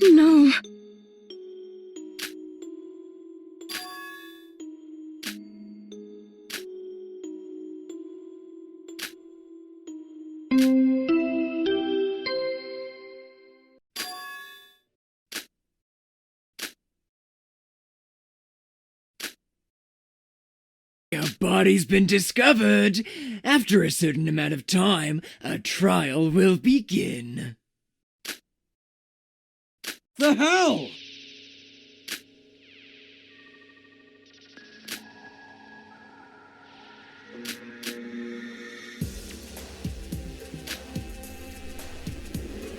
No. Your body's been discovered. After a certain amount of time, a trial will begin. The hell?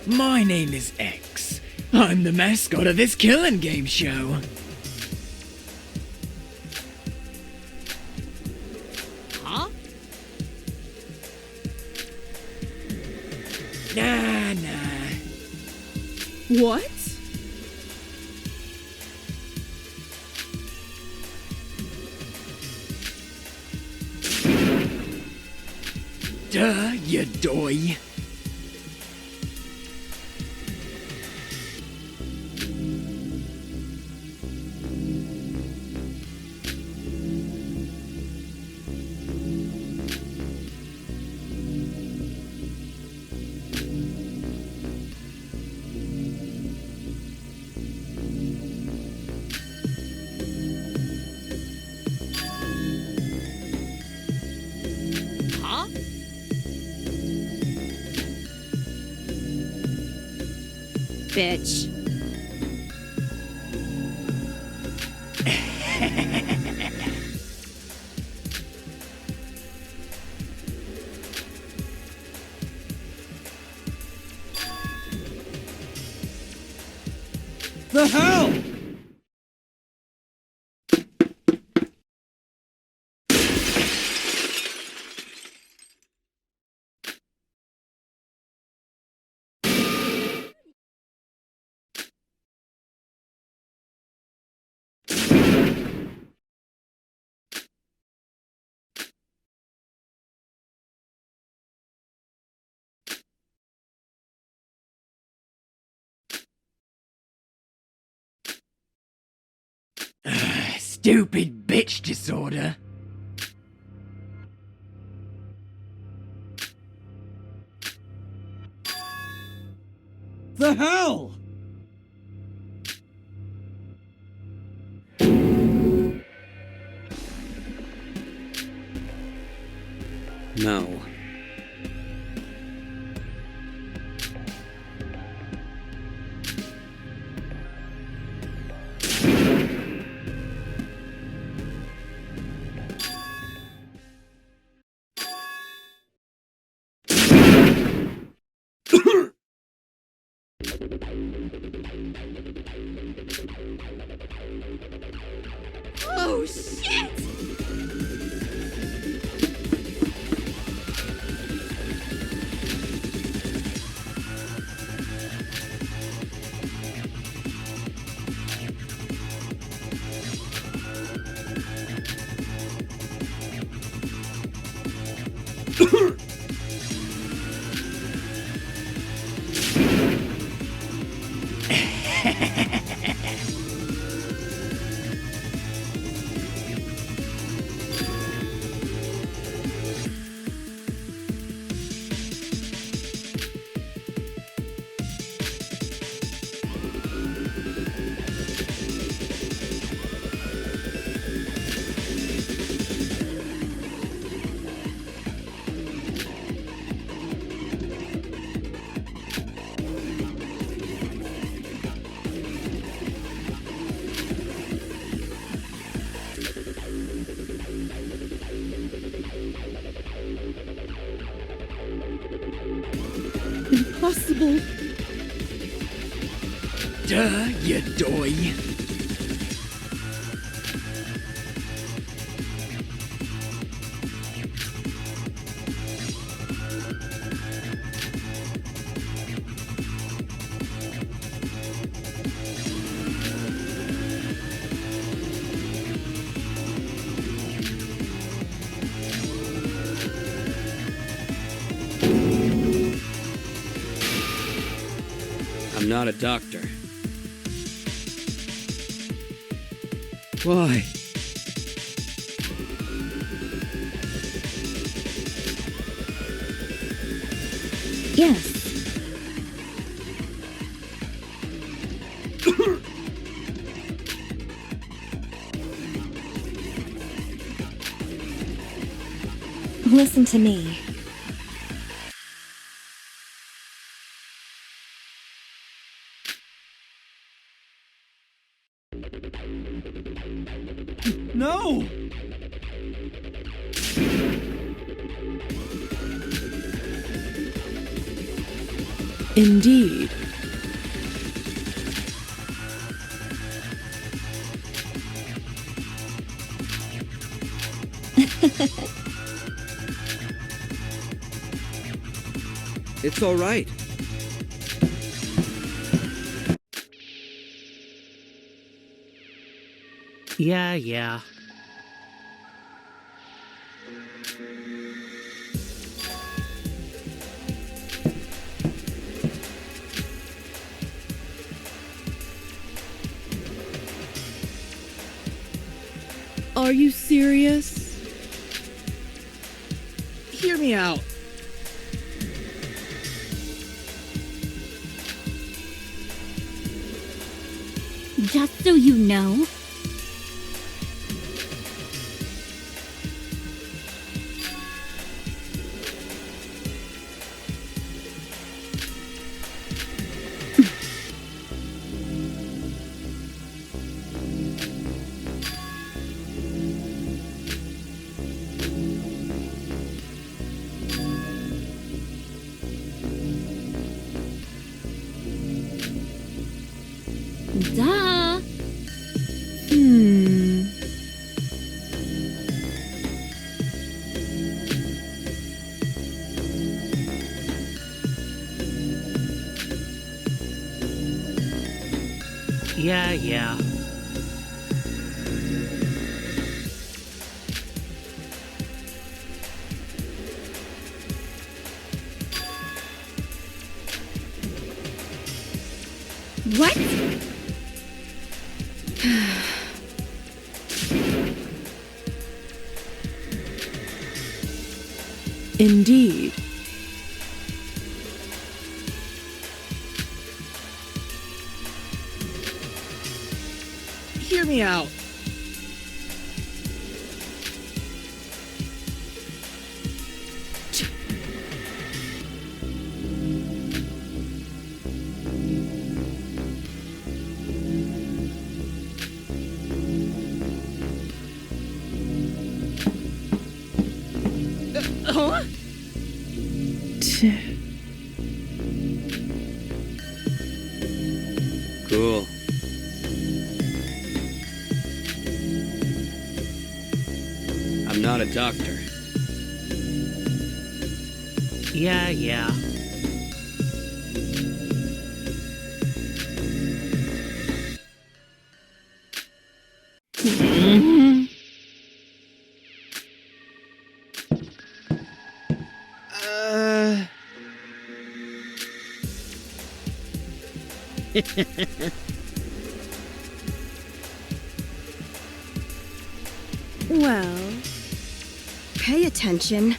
My name is X. I'm the mascot of this killing game show. Huh? Nah. What? Duh, you doy. Huh? Bitch. The hell? Stupid bitch disorder. The hell? No. Oh, shit! Impossible. Duh, you doy. I'm not a doctor. Why? Yes. Listen to me. No! Indeed. It's all right. Yeah. Are you serious? Hear me out. Just so you know, duh. Yeah. What? Indeed. Hear me out. Huh? Cool. I'm not a doctor. Yeah. Well, pay attention.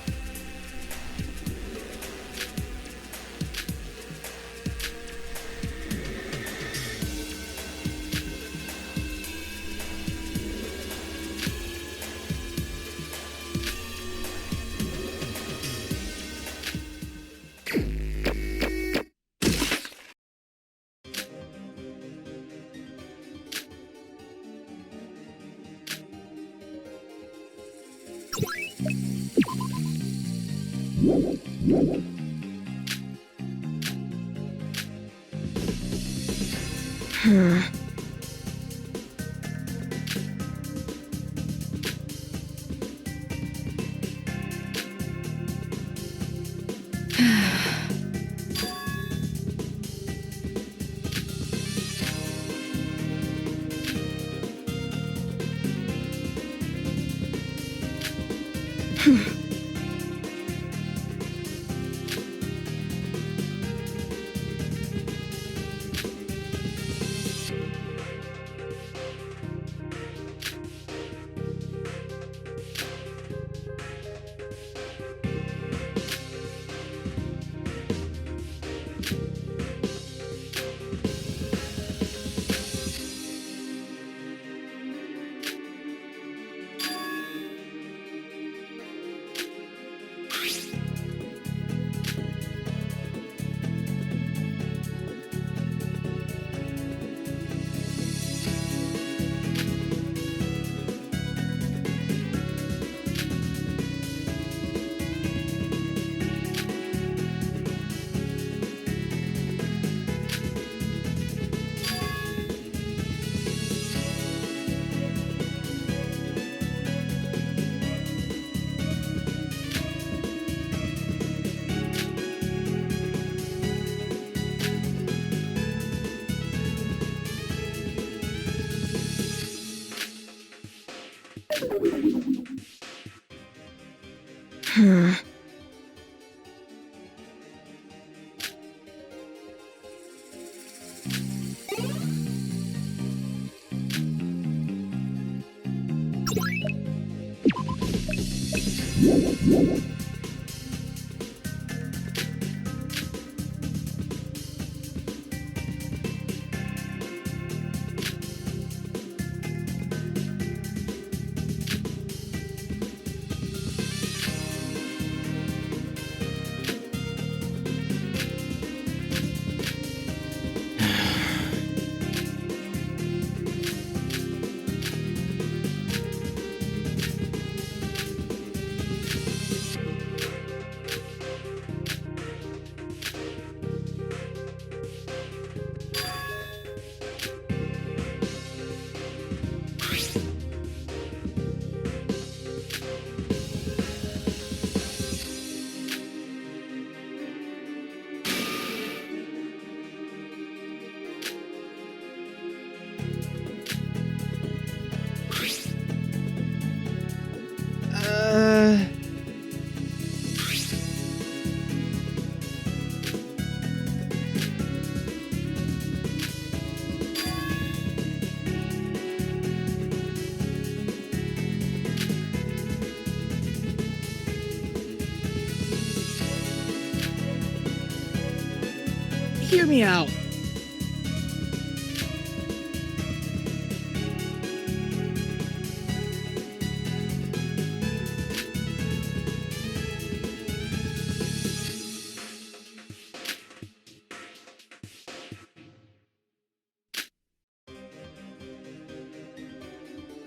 Hear me out.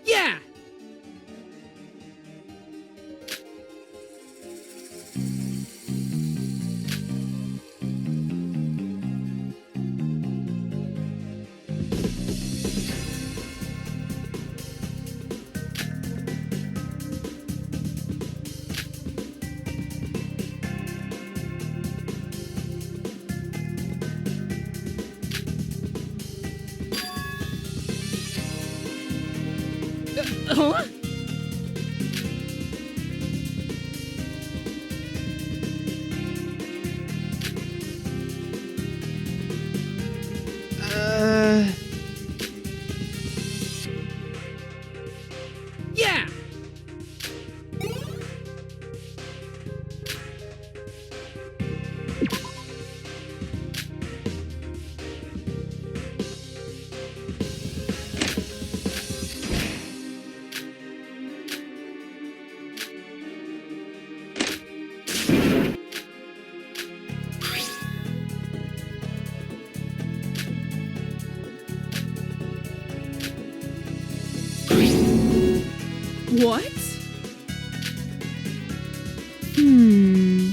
Yeah! Huh? Yeah! What? Hmm.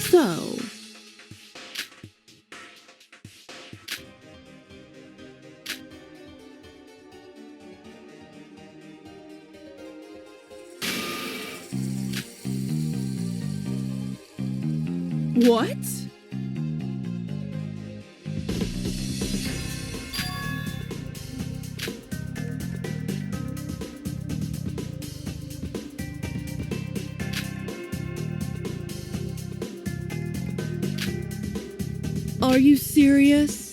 So, what? Are you serious?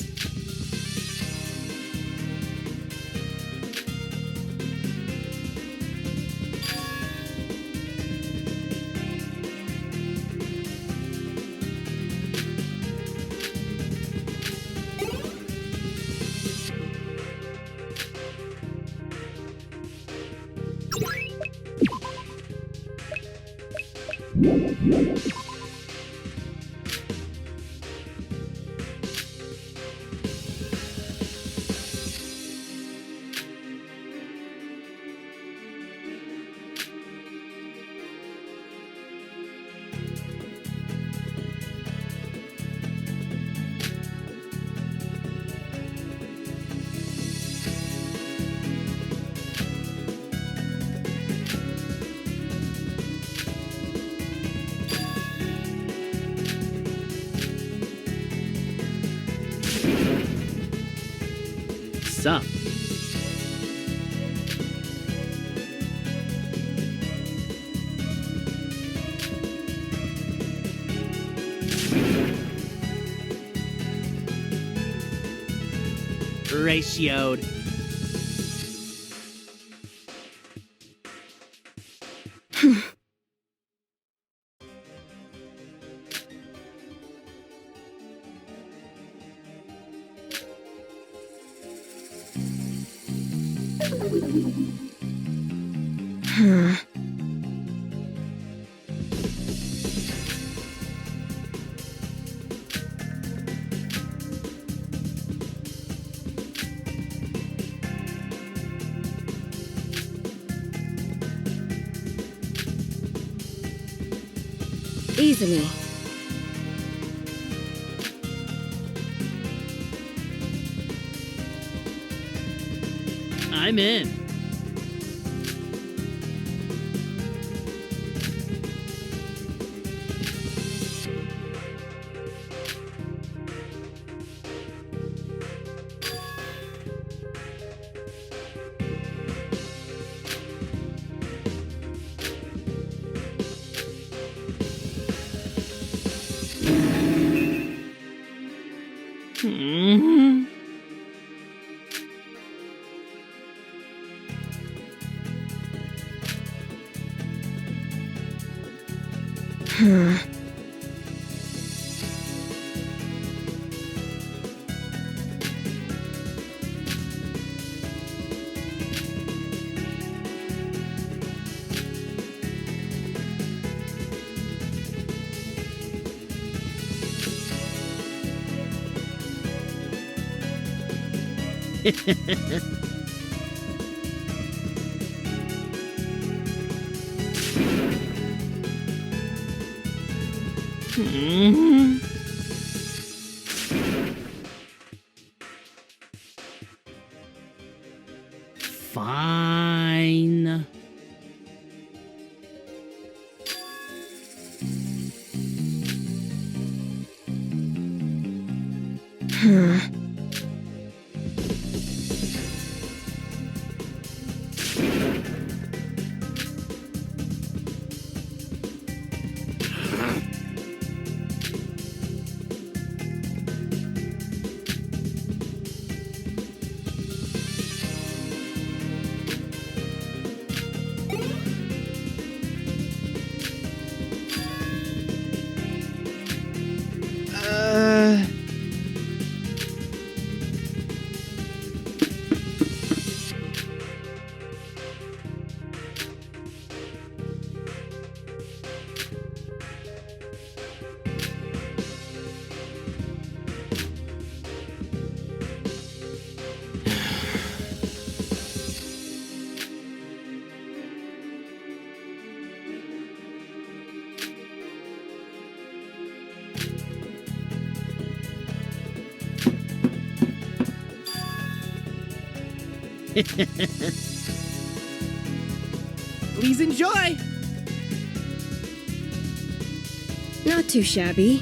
What's up? Ratioed. Izumi. I'm in. Fine. Please enjoy! Not too shabby.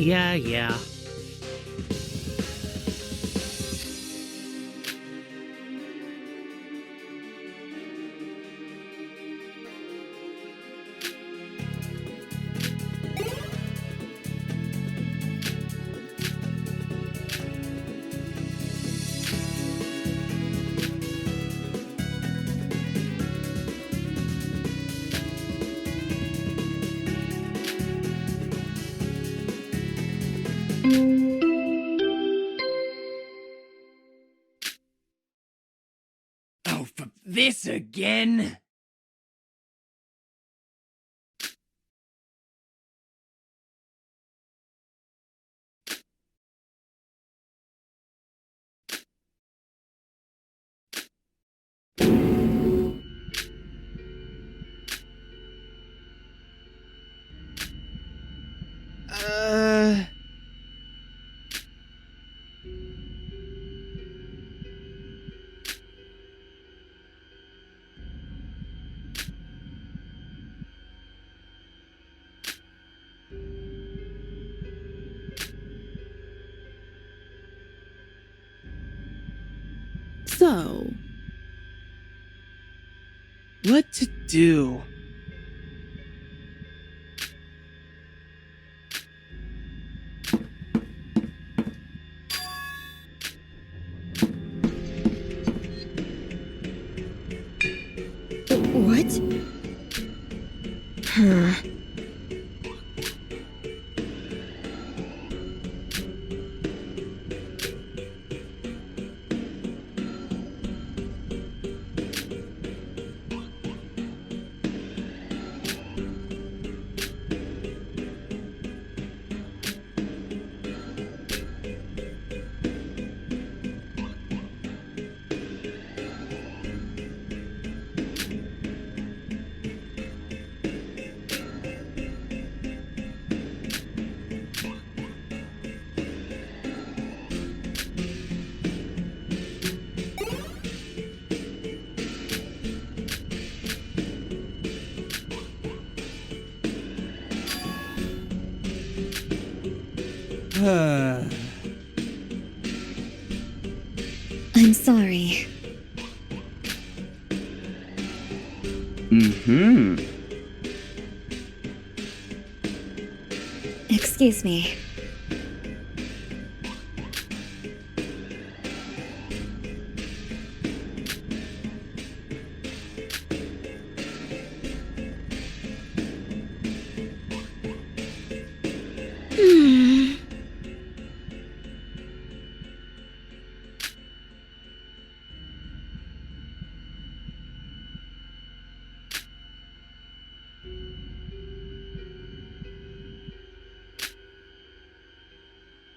Yeah, yeah. Oh, for this again? So, What to do? What? Huh. I'm sorry. Excuse me.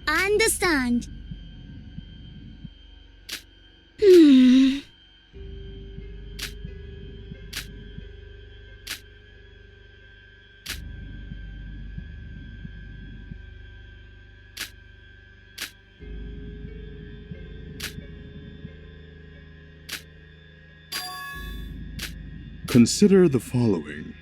Understand. Consider the following.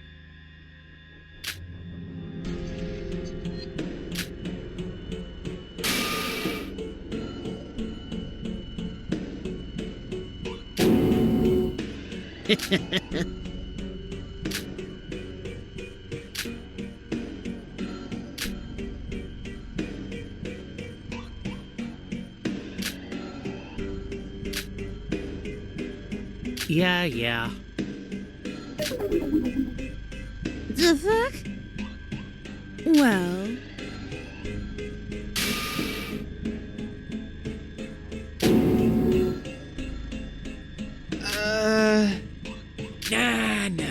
Yeah, yeah. The fuck? well, Nah.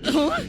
Huh?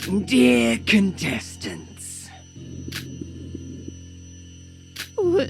Dear contestants, What?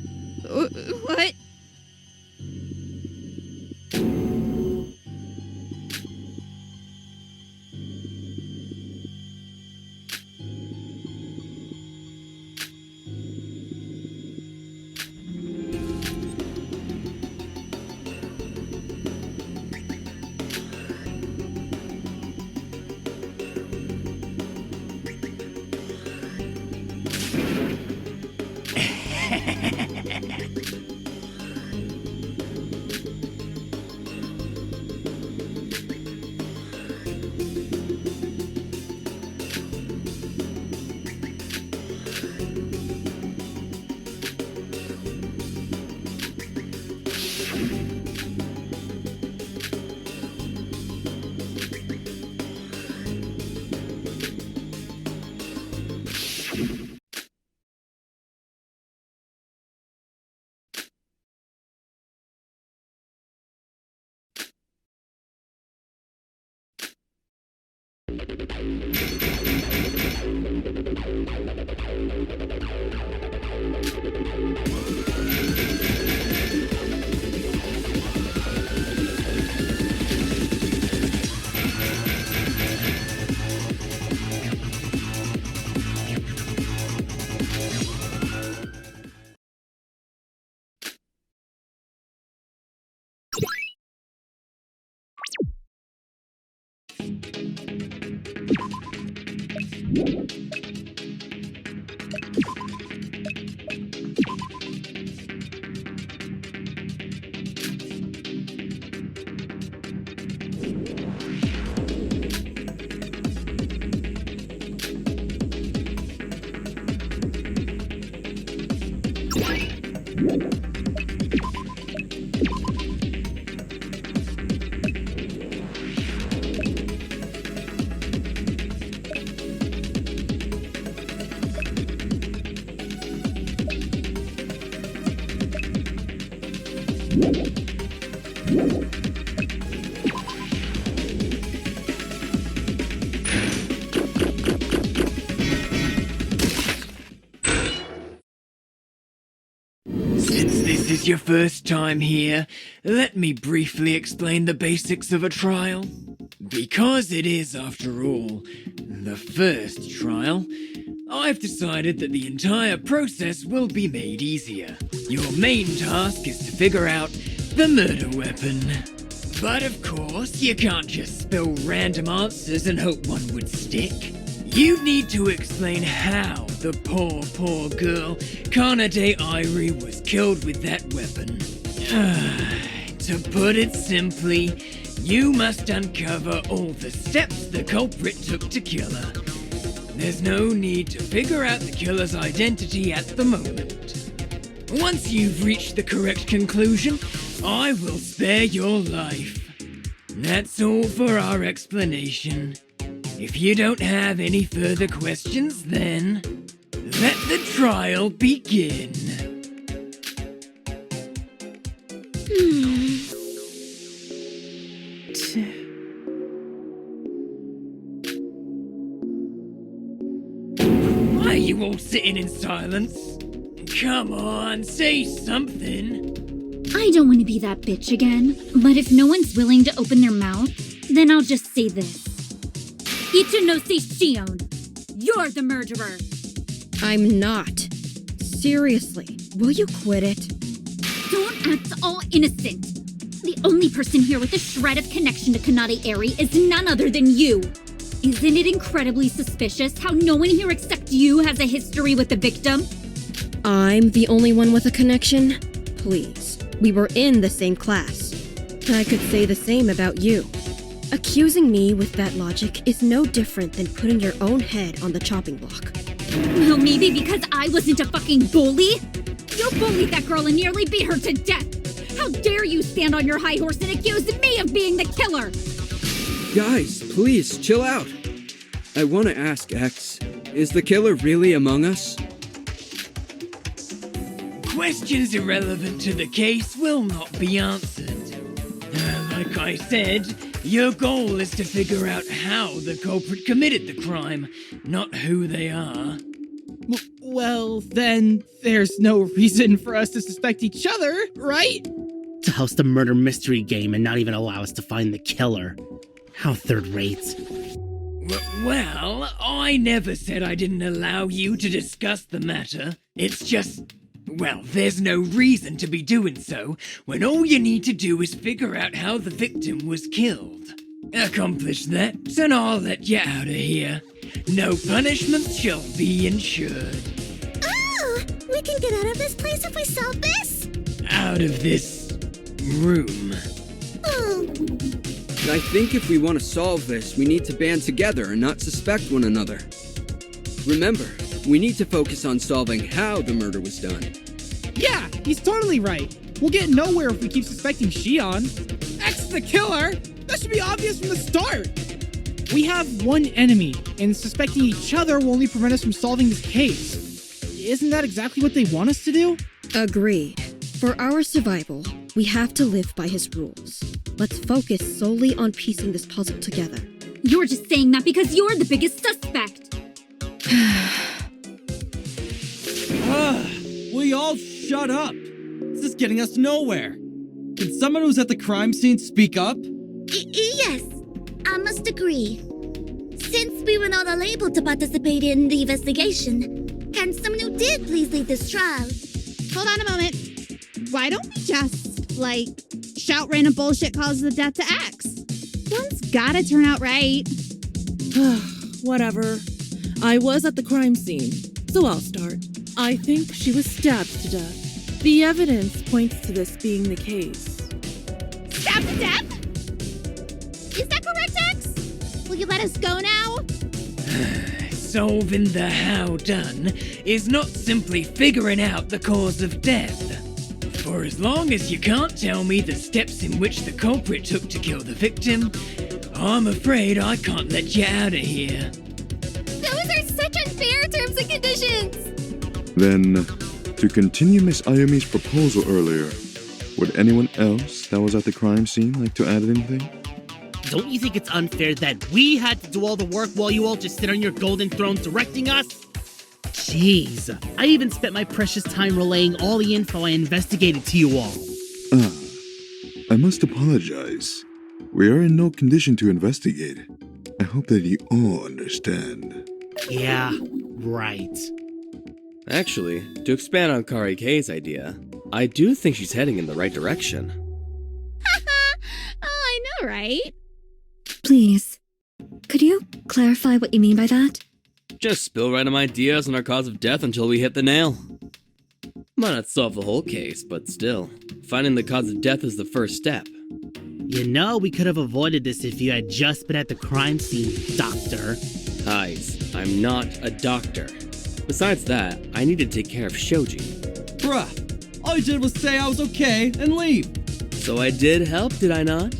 since this is your first time here, let me briefly explain the basics of a trial. Because it is, after all, the first trial, I've decided that the entire process will be made easier. Your main task is to figure out the murder weapon. But of course, you can't just spill random answers and hope one would stick. You need to explain how the poor girl, Kanade Airi, was killed with that weapon. To put it simply, you must uncover all the steps the culprit took to kill her. There's no need to figure out the killer's identity at the moment. Once you've reached the correct conclusion, I will spare your life. That's all for our explanation. If you don't have any further questions, then let the trial begin. Why are you all sitting in silence? Come on, say something. I don't want to be that bitch again, but if no one's willing to open their mouth, then I'll just say this. Ichinose Shion, you're the murderer. I'm not. Seriously, will you quit it? Don't act all innocent. The only person here with a shred of connection to Kanade Airi is none other than you. Isn't it incredibly suspicious how no one here except you has a history with the victim? I'm the only one with a connection? Please, we were in the same class. I could say the same about you. Accusing me with that logic is no different than putting your own head on the chopping block. Well, maybe because I wasn't a fucking bully? You bullied that girl and nearly beat her to death! How dare you stand on your high horse and accuse me of being the killer! Guys, please, chill out. I want to ask X, is the killer really among us? Questions irrelevant to the case will not be answered. Like I said, Your goal is to figure out how the culprit committed the crime, not who they are. Well, then there's no reason for us to suspect each other, right? To host a murder mystery game and not even allow us to find the killer. How third rate. Well, I never said I didn't allow you to discuss the matter. It's just, well, there's no reason to be doing so when all you need to do is figure out how the victim was killed. Accomplish that, and I'll let you out of here. No punishment shall be ensured. Oh! We can get out of this place if we solve this? Out of this room. Oh. I think if we want to solve this, we need to band together and not suspect one another. Remember, we need to focus on solving how the murder was done. Yeah, he's totally right. We'll get nowhere if we keep suspecting Shion. X the killer? That should be obvious from the start. We have one enemy, and suspecting each other will only prevent us from solving this case. Isn't that exactly what they want us to do? Agreed. For our survival, we have to live by his rules. Let's focus solely on piecing this puzzle together. You're just saying that because you're the biggest suspect. Will you all shut up? This is getting us nowhere. Can someone who's at the crime scene speak up? Yes, I must agree. Since we were not able to participate in the investigation, can someone who did please lead this trial? Hold on a moment. Why don't we just, shout random bullshit causes of death to X? One's gotta turn out right. Whatever. I was at the crime scene, so I'll start. I think she was stabbed to death. The evidence points to this being the case. Stabbed to death? Is that correct, X? Will you let us go now? Solving the how done is not simply figuring out the cause of death. For as long as you can't tell me the steps in which the culprit took to kill the victim, I'm afraid I can't let you out of here. Those are such unfair terms and conditions! Then, to continue Miss Ayumi's proposal earlier, would anyone else that was at the crime scene like to add anything? Don't you think it's unfair that we had to do all the work while you all just sit on your golden throne directing us? Jeez, I even spent my precious time relaying all the info I investigated to you all. I must apologize. We are in no condition to investigate. I hope that you all understand. Yeah, right. Actually, to expand on Kari K's idea, I do think she's heading in the right direction. Oh, I know, right? Please, could you clarify what you mean by that? Just spill random ideas on our cause of death until we hit the nail. Might not solve the whole case, but still, finding the cause of death is the first step. You know, we could have avoided this if you had just been at the crime scene, Doctor. Guys, I'm not a doctor. Besides that, I need to take care of Shoji. Bruh, all you did was say I was okay and leave. So I did help, did I not?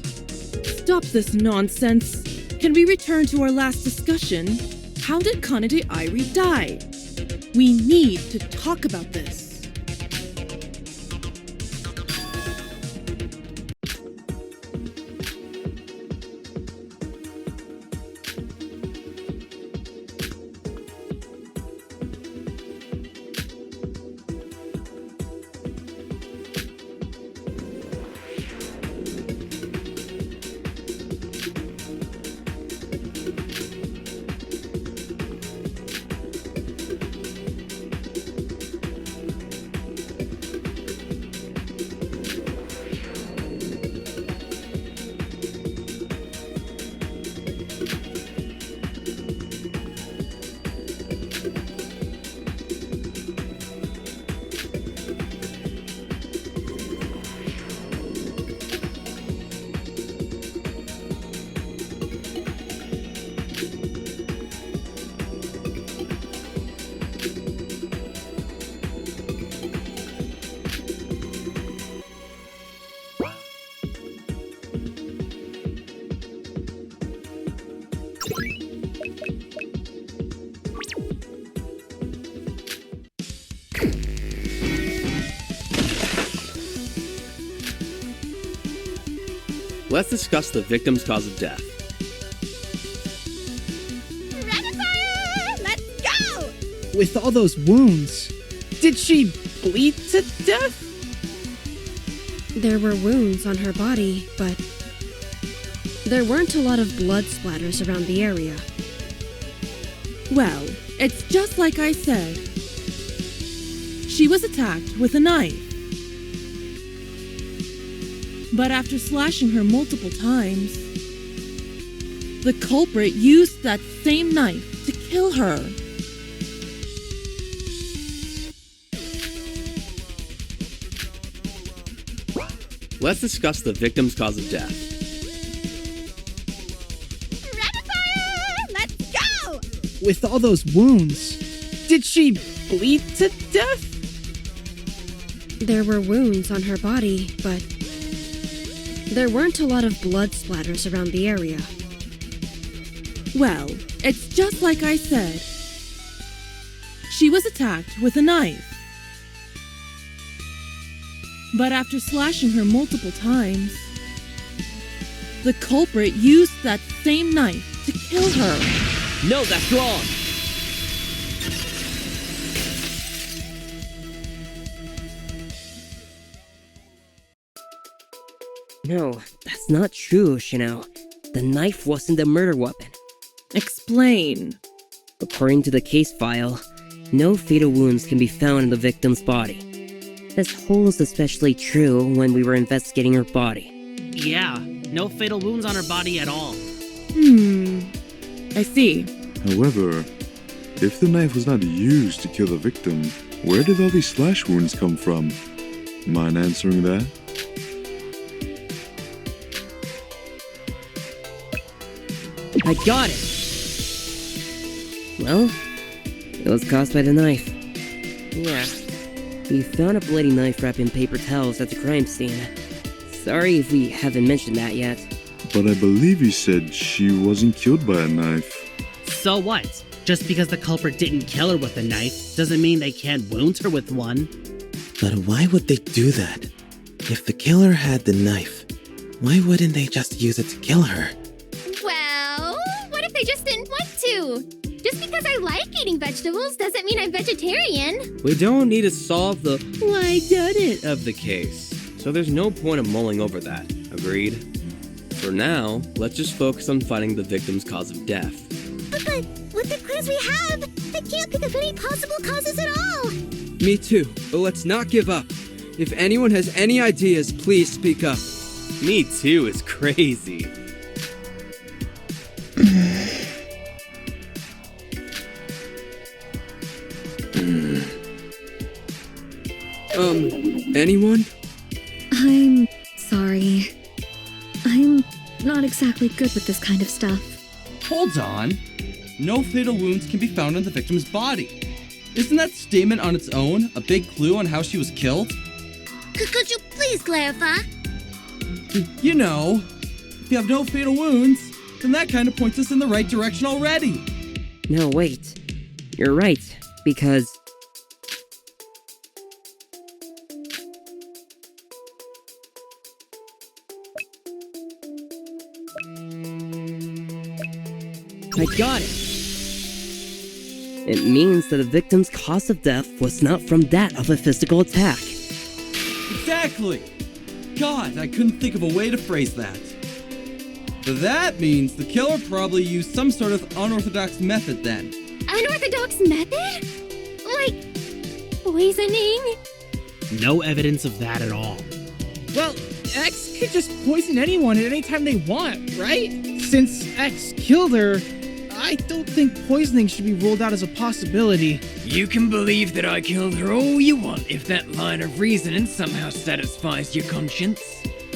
Stop this nonsense. Can we return to our last discussion? How did Kanade Airi die? We need to talk about this. Let's discuss the victim's cause of death. Rapid-fire! Let's go! With all those wounds, did she bleed to death? There were wounds on her body, but there weren't a lot of blood splatters around the area. Well, it's just like I said. She was attacked with a knife. But after slashing her multiple times, the culprit used that same knife to kill her. Let's discuss the victim's cause of death. Rapid-fire! Let's go! With all those wounds, did she bleed to death? There were wounds on her body, but there weren't a lot of blood splatters around the area. Well, it's just like I said. She was attacked with a knife. But after slashing her multiple times, the culprit used that same knife to kill her. No, that's wrong! No, that's not true, Hoshino. The knife wasn't the murder weapon. Explain. According to the case file, no fatal wounds can be found in the victim's body. This holds especially true when we were investigating her body. Yeah, no fatal wounds on her body at all. I see. However, if the knife was not used to kill the victim, where did all these slash wounds come from? Mind answering that? I got it! Well, it was caused by the knife. Yeah. We found a bloody knife wrapped in paper towels at the crime scene. Sorry if we haven't mentioned that yet. But I believe you said she wasn't killed by a knife. So what? Just because the culprit didn't kill her with a knife doesn't mean they can't wound her with one. But why would they do that? If the killer had the knife, why wouldn't they just use it to kill her? Well, what if they just didn't want to? Just because I like eating vegetables doesn't mean I'm vegetarian. We don't need to solve the why didn't of the case, so there's no point of mulling over that, agreed? For now, let's just focus on finding the victim's cause of death. But with the clues we have, I can't think of any possible causes at all. Me too, but let's not give up. If anyone has any ideas, please speak up. Me too is crazy. Anyone? I'm sorry. I'm not exactly good with this kind of stuff. Hold on. No fatal wounds can be found on the victim's body. Isn't that statement on its own a big clue on how she was killed? Could you please clarify? You know, if you have no fatal wounds, then that kind of points us in the right direction already. No, wait. You're right, because... I got it! It means that the victim's cause of death was not from that of a physical attack. Exactly! God, I couldn't think of a way to phrase that. But that means the killer probably used some sort of unorthodox method then. Unorthodox method? Like poisoning? No evidence of that at all. Well, X could just poison anyone at any time they want, right? Since X killed her, I don't think poisoning should be ruled out as a possibility. You can believe that I killed her all you want if that line of reasoning somehow satisfies your conscience.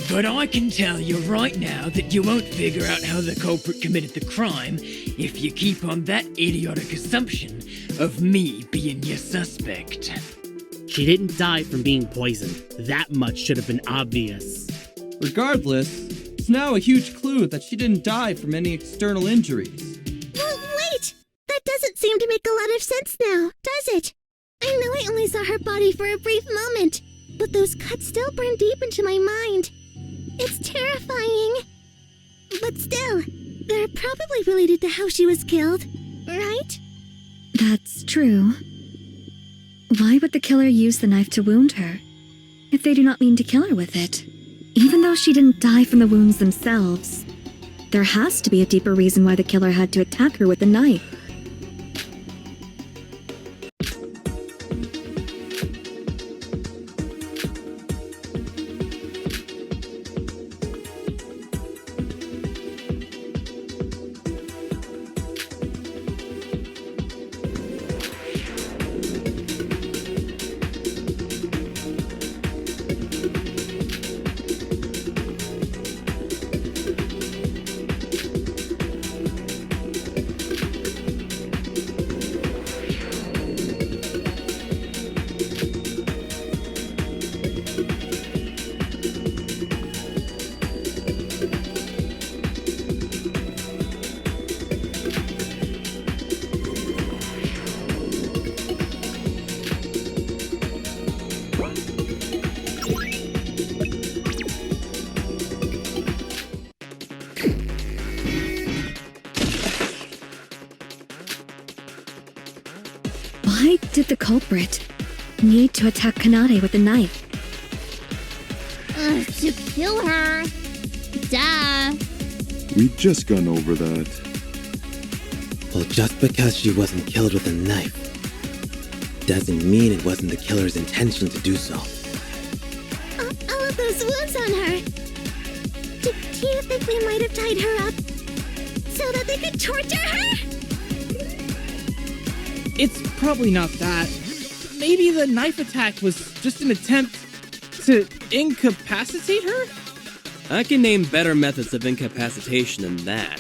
But I can tell you right now that you won't figure out how the culprit committed the crime if you keep on that idiotic assumption of me being your suspect. She didn't die from being poisoned. That much should have been obvious. Regardless, it's now a huge clue that she didn't die from any external injuries. Well, wait! That doesn't seem to make a lot of sense now, does it? I know I only saw her body for a brief moment, but those cuts still burn deep into my mind. It's terrifying. But still, they're probably related to how she was killed, right? That's true. Why would the killer use the knife to wound her, if they do not mean to kill her with it? Even though she didn't die from the wounds themselves, there has to be a deeper reason why the killer had to attack her with a knife. Why did the culprit need to attack Kanade with a knife? To kill her. Duh. We just gone over that. Well, just because she wasn't killed with a knife doesn't mean it wasn't the killer's intention to do so. All of those wounds on her. Do you think they might have tied her up so that they could torture her? It's probably not that. Maybe the knife attack was just an attempt to incapacitate her? I can name better methods of incapacitation than that.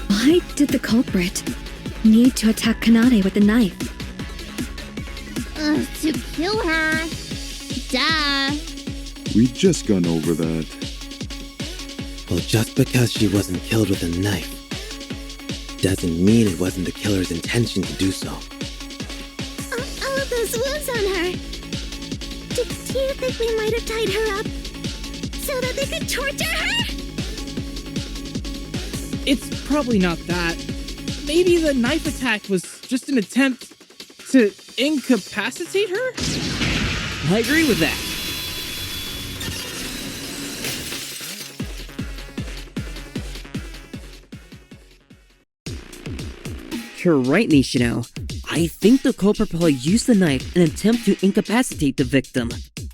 Why did the culprit need to attack Kanade with a knife? To kill her. Duh. We just gone over that. Well, just because she wasn't killed with a knife doesn't mean it wasn't the killer's intention to do so. All of those wounds on her. Do you think we might have tied her up so that they could torture her? It's probably not that. Maybe the knife attack was just an attempt to incapacitate her? I agree with that. You're right, Nishino. I think the culprit probably used the knife in an attempt to incapacitate the victim.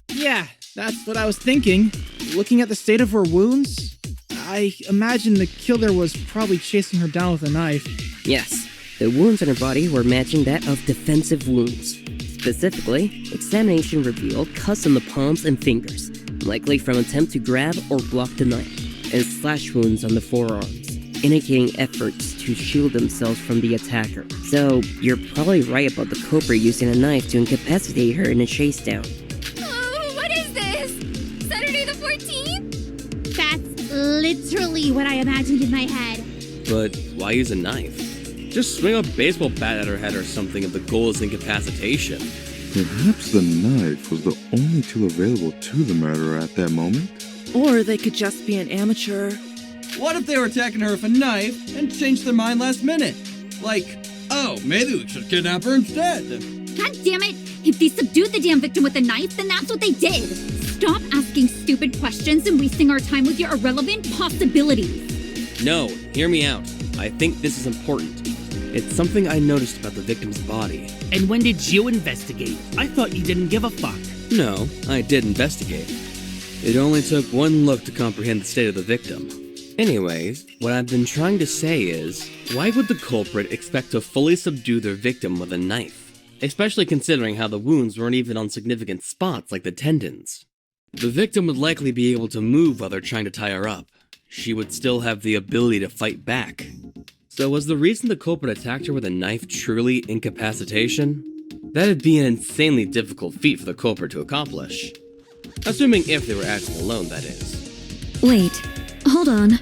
Yeah, that's what I was thinking. Looking at the state of her wounds, I imagine the killer was probably chasing her down with a knife. Yes, the wounds on her body were matching that of defensive wounds. Specifically, examination revealed cuts on the palms and fingers, likely from attempt to grab or block the knife, and slash wounds on the forearms, indicating efforts to shield themselves from the attacker. So, you're probably right about the culprit using a knife to incapacitate her in a chase down. Oh, what is this? Saturday the 14th? That's literally what I imagined in my head. But why use a knife? Just swing a baseball bat at her head or something if the goal is incapacitation. Perhaps the knife was the only tool available to the murderer at that moment? Or they could just be an amateur. What if they were attacking her with a knife and changed their mind last minute? Like, oh, maybe we should kidnap her instead. God damn it! If they subdued the damn victim with a knife, then that's what they did! Stop asking stupid questions and wasting our time with your irrelevant possibilities! No, hear me out. I think this is important. It's something I noticed about the victim's body. And when did you investigate? I thought you didn't give a fuck. No, I did investigate. It only took one look to comprehend the state of the victim. Anyways, what I've been trying to say is, why would the culprit expect to fully subdue their victim with a knife? Especially considering how the wounds weren't even on significant spots like the tendons. The victim would likely be able to move while they're trying to tie her up. She would still have the ability to fight back. So was the reason the culprit attacked her with a knife truly incapacitation? That'd be an insanely difficult feat for the culprit to accomplish. Assuming if they were acting alone, that is. Wait, hold on.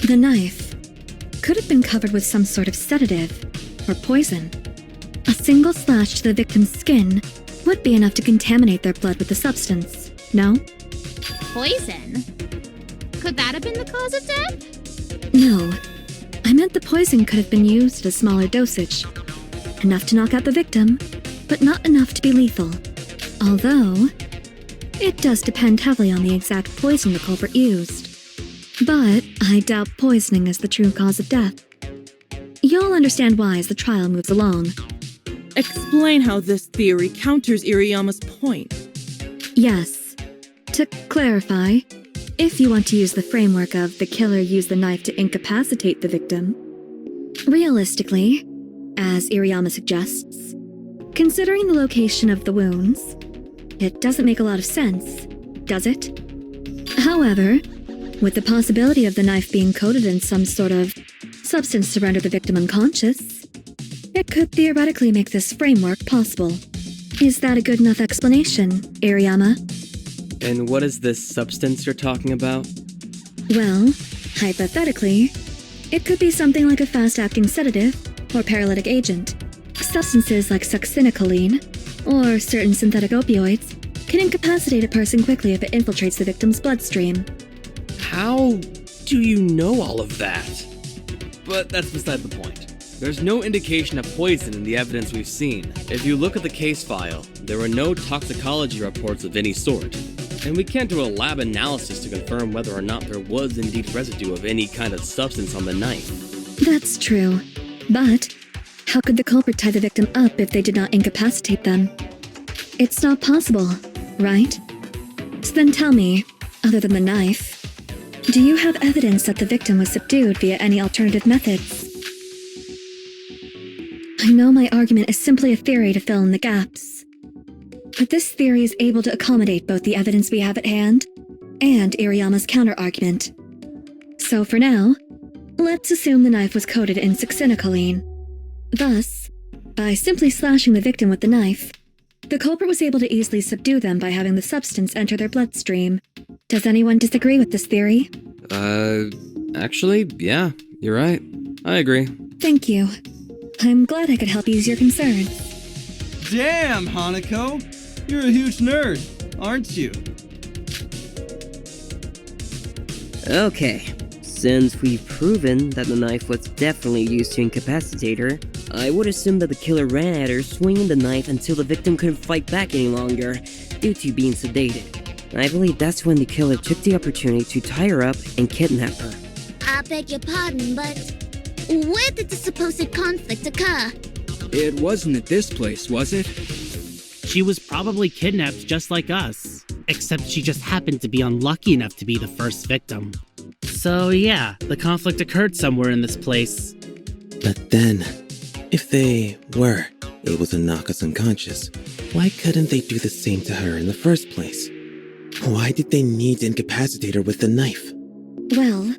The knife could have been covered with some sort of sedative or poison. A single slash to the victim's skin would be enough to contaminate their blood with the substance, no? Poison? Could that have been the cause of death? No. I meant the poison could have been used at a smaller dosage. Enough to knock out the victim, but not enough to be lethal. Although, it does depend heavily on the exact poison the culprit used. But I doubt poisoning is the true cause of death. You'll understand why as the trial moves along. Explain how this theory counters Iriyama's point. Yes. To clarify, if you want to use the framework of the killer used the knife to incapacitate the victim, realistically, as Iriyama suggests, considering the location of the wounds, it doesn't make a lot of sense, does it? However, with the possibility of the knife being coated in some sort of substance to render the victim unconscious, it could theoretically make this framework possible. Is that a good enough explanation, Iriyama? And what is this substance you're talking about? Well, hypothetically, it could be something like a fast-acting sedative or paralytic agent. Substances like succinylcholine or certain synthetic opioids can incapacitate a person quickly if it infiltrates the victim's bloodstream. How do you know all of that? But that's beside the point. There's no indication of poison in the evidence we've seen. If you look at the case file, there were no toxicology reports of any sort. And we can't do a lab analysis to confirm whether or not there was indeed residue of any kind of substance on the knife. That's true. But how could the culprit tie the victim up if they did not incapacitate them? It's not possible, right? So then tell me, other than the knife, do you have evidence that the victim was subdued via any alternative methods? I know my argument is simply a theory to fill in the gaps, but this theory is able to accommodate both the evidence we have at hand and Iriyama's counter-argument. So for now, let's assume the knife was coated in succinylcholine. Thus, by simply slashing the victim with the knife, the culprit was able to easily subdue them by having the substance enter their bloodstream. Does anyone disagree with this theory? Actually, yeah, you're right. I agree. Thank you. I'm glad I could help ease your concerns. Damn, Hanako! You're a huge nerd, aren't you? Okay, since we've proven that the knife was definitely used to incapacitate her, I would assume that the killer ran at her swinging the knife until the victim couldn't fight back any longer due to being sedated. I believe that's when the killer took the opportunity to tie her up and kidnap her. I beg your pardon, but where did the supposed conflict occur? It wasn't at this place, was it? She was probably kidnapped just like us, except she just happened to be unlucky enough to be the first victim. So yeah, the conflict occurred somewhere in this place. But then, if they were able to knock us unconscious, why couldn't they do the same to her in the first place? Why did they need to incapacitate her with the knife? Well,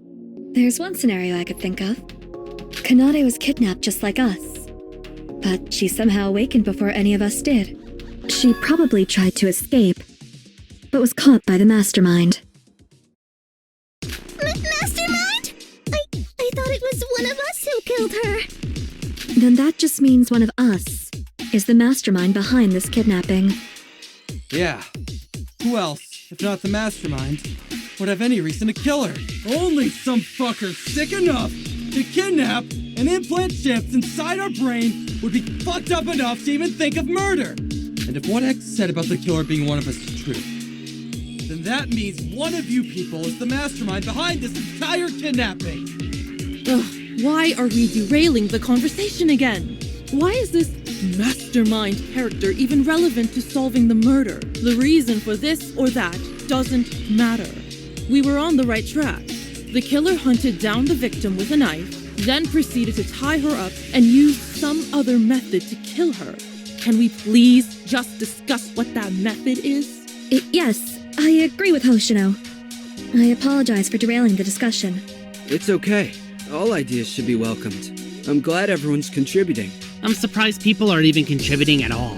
there's one scenario I could think of. Kanade was kidnapped just like us, but she somehow awakened before any of us did. She probably tried to escape, but was caught by the mastermind. Mastermind? I thought it was one of us who killed her. Then that just means one of us is the mastermind behind this kidnapping. Yeah. Who else, if not the mastermind, would have any reason to kill her? Only some fucker sick enough to kidnap and implant chips inside our brain would be fucked up enough to even think of murder. And if what X said about the killer being one of us is true, then that means one of you people is the mastermind behind this entire kidnapping. Ugh, why are we derailing the conversation again? Why is this mastermind character even relevant to solving the murder? The reason for this or that doesn't matter. We were on the right track. The killer hunted down the victim with a knife, then proceeded to tie her up and used some other method to kill her. Can we please just discuss what that method is? Yes, I agree with Hoshino. I apologize for derailing the discussion. It's okay. All ideas should be welcomed. I'm glad everyone's contributing. I'm surprised people aren't even contributing at all.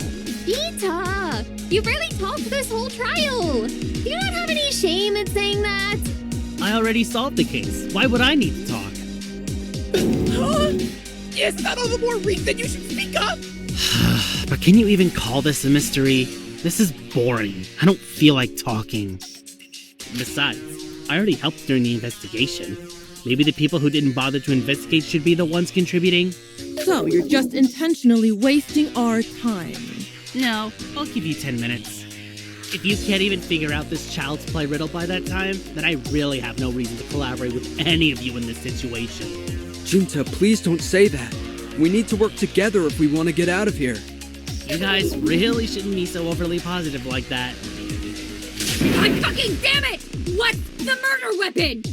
Ita! You barely talked this whole trial! You don't have any shame in saying that? I already solved the case. Why would I need to talk? Is that all the more reason you should speak up? But can you even call this a mystery? This is boring. I don't feel like talking. Besides, I already helped during the investigation. Maybe the people who didn't bother to investigate should be the ones contributing? So you're just intentionally wasting our time. No, I'll give you 10 minutes. If you can't even figure out this child's play riddle by that time, then I really have no reason to collaborate with any of you in this situation. Junta, please don't say that. We need to work together if we want to get out of here. You guys really shouldn't be so overly positive like that. God fucking damn it! What's the murder weapon?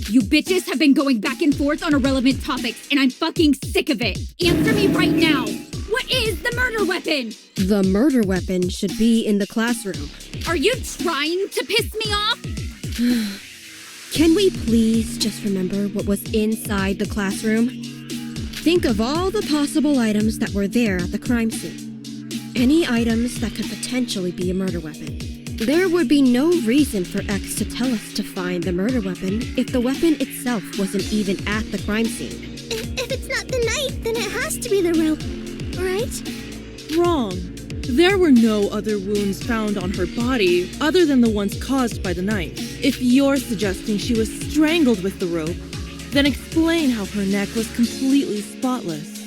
You bitches have been going back and forth on irrelevant topics, and I'm fucking sick of it. Answer me right now. What is the murder weapon? The murder weapon should be in the classroom. Are you trying to piss me off? Can we please just remember what was inside the classroom? Think of all the possible items that were there at the crime scene. Any items that could potentially be a murder weapon. There would be no reason for X to tell us to find the murder weapon if the weapon itself wasn't even at the crime scene. If it's not the knife, then it has to be the rope, right? Wrong. There were no other wounds found on her body other than the ones caused by the knife. If you're suggesting she was strangled with the rope, then explain how her neck was completely spotless.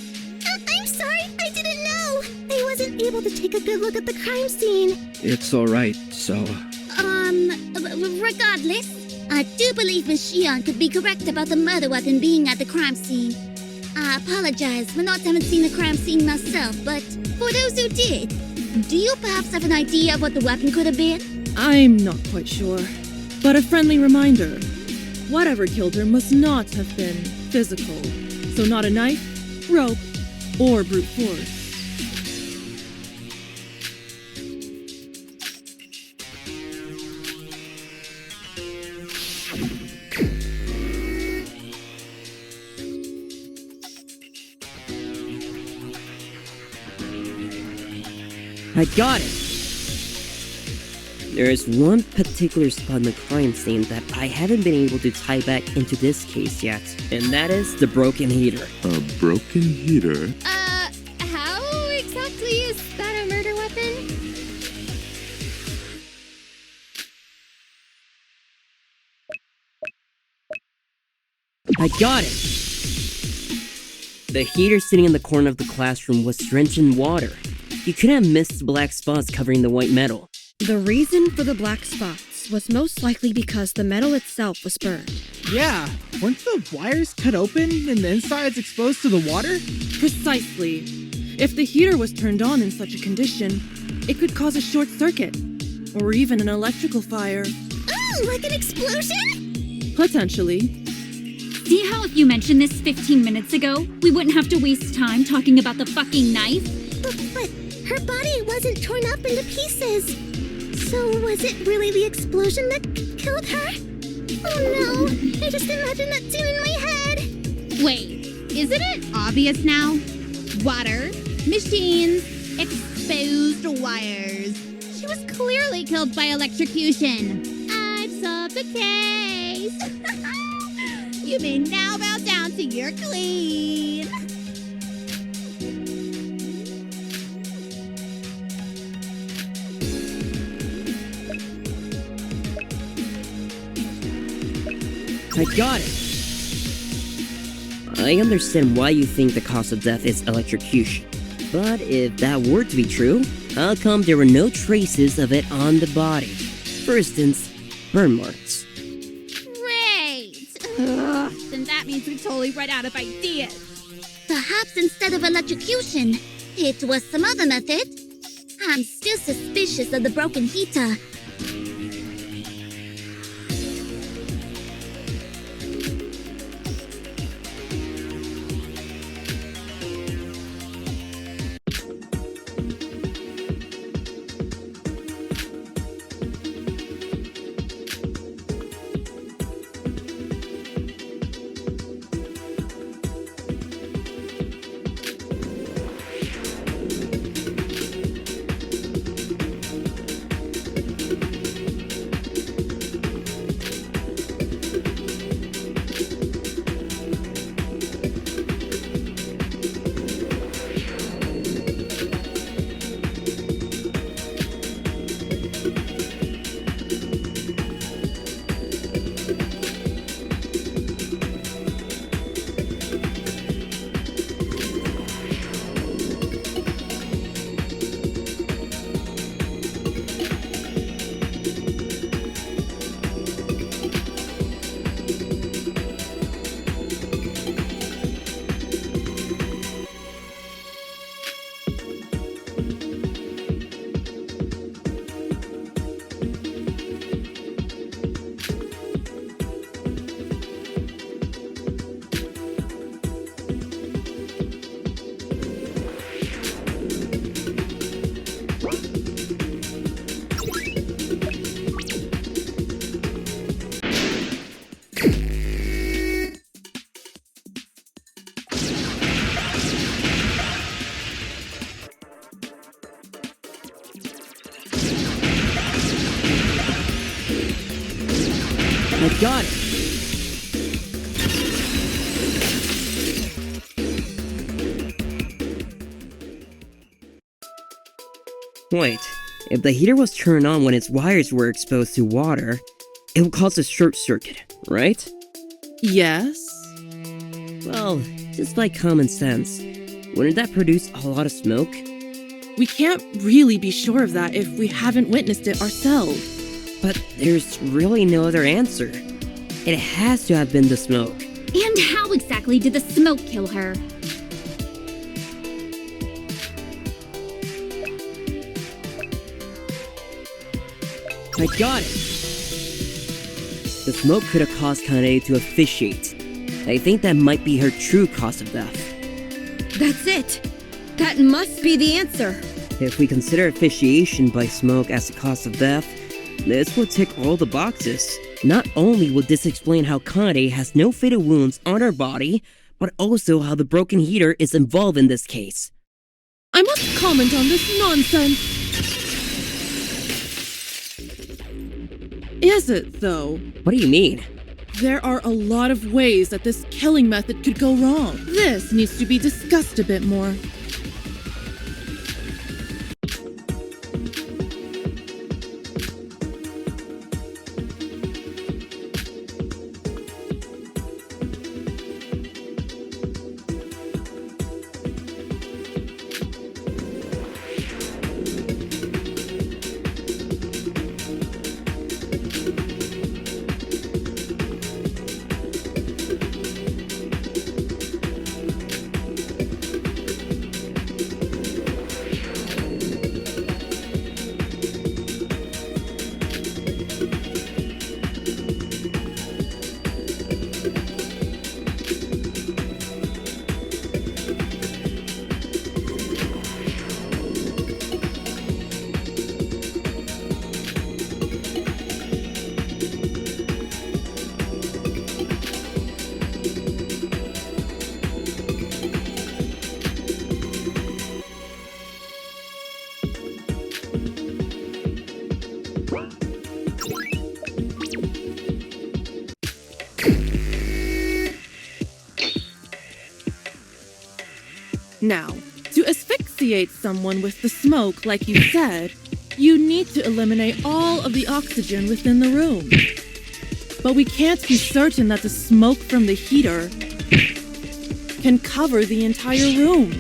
I'm sorry, I didn't know. I wasn't able to take a good look at the crime scene. It's alright, Sawa. Regardless, I do believe Miss Shion could be correct about the murder weapon being at the crime scene. I apologize for not having seen the crime scene myself, but for those who did, do you perhaps have an idea of what the weapon could have been? I'm not quite sure, but a friendly reminder. Whatever killed her must not have been physical, so not a knife, rope, or brute force. I got it! There is one particular spot in the crime scene that I haven't been able to tie back into this case yet, and that is the broken heater. A broken heater? How exactly is that a murder weapon? I got it! The heater sitting in the corner of the classroom was drenched in water. You couldn't have missed the black spots covering the white metal. The reason for the black spots was most likely because the metal itself was burned. Yeah, weren't the wires cut open and the insides exposed to the water? Precisely. If the heater was turned on in such a condition, it could cause a short circuit, or even an electrical fire. Oh, like an explosion? Potentially. See how if you mentioned this 15 minutes ago, we wouldn't have to waste time talking about the fucking knife? But her body wasn't torn up into pieces. So was it really the explosion that killed her? Oh no, I just imagined that scene in my head. Wait, isn't it obvious now? Water, machines, exposed wires. She was clearly killed by electrocution. I've solved the case. You may now bow down to your queen. I got it! I understand why you think the cause of death is electrocution. But if that were to be true, how come there were no traces of it on the body? For instance, burn marks. Great! Ugh, then that means we totally run out of ideas. Perhaps instead of electrocution, it was some other method. I'm still suspicious of the broken heater. I got it! Wait, if the heater was turned on when its wires were exposed to water, it would cause a short circuit, right? Yes? Well, just by common sense, wouldn't that produce a lot of smoke? We can't really be sure of that if we haven't witnessed it ourselves. But there's really no other answer. It has to have been the smoke. And how exactly did the smoke kill her? I got it! The smoke could have caused Kanade to asphyxiate. I think that might be her true cause of death. That's it! That must be the answer! If we consider asphyxiation by smoke as the cause of death, this would tick all the boxes. Not only would this explain how Kanade has no fatal wounds on her body, but also how the broken heater is involved in this case. I must comment on this nonsense! Is it, though? What do you mean? There are a lot of ways that this killing method could go wrong. This needs to be discussed a bit more. Now, to asphyxiate someone with the smoke, like you said, you need to eliminate all of the oxygen within the room. But we can't be certain that the smoke from the heater can cover the entire room.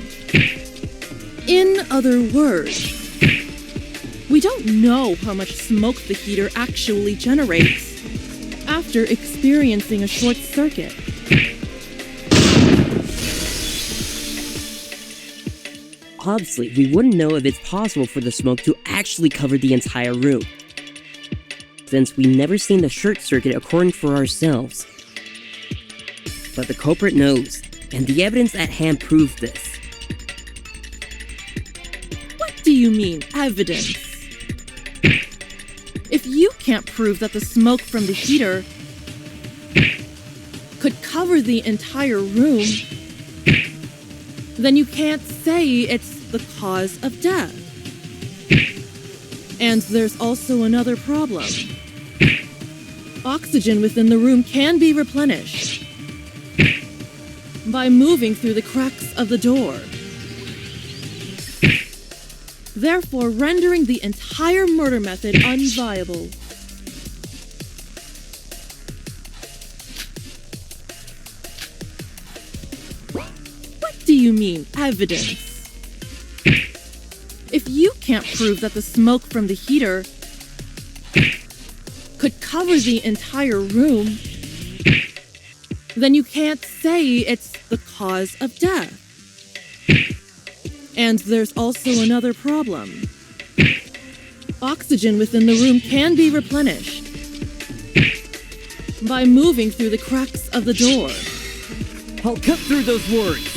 In other words, we don't know how much smoke the heater actually generates after experiencing a short circuit. Obviously, we wouldn't know if it's possible for the smoke to actually cover the entire room, since we've never seen the short circuit occurring for ourselves. But the culprit knows, and the evidence at hand proves this. What do you mean, evidence? If you can't prove that the smoke from the heater could cover the entire room, then you can't say it's the cause of death. And there's also another problem. Oxygen within the room can be replenished by moving through the cracks of the door, therefore rendering the entire murder method unviable. What do you mean, evidence? If you can't prove that the smoke from the heater could cover the entire room, then you can't say it's the cause of death. And there's also another problem. Oxygen within the room can be replenished by moving through the cracks of the door. I'll cut through those words.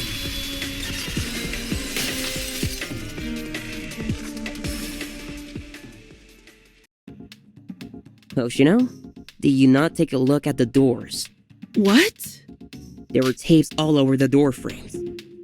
Hoshino, Did you not take a look at the doors? What? There were tapes all over the door frames.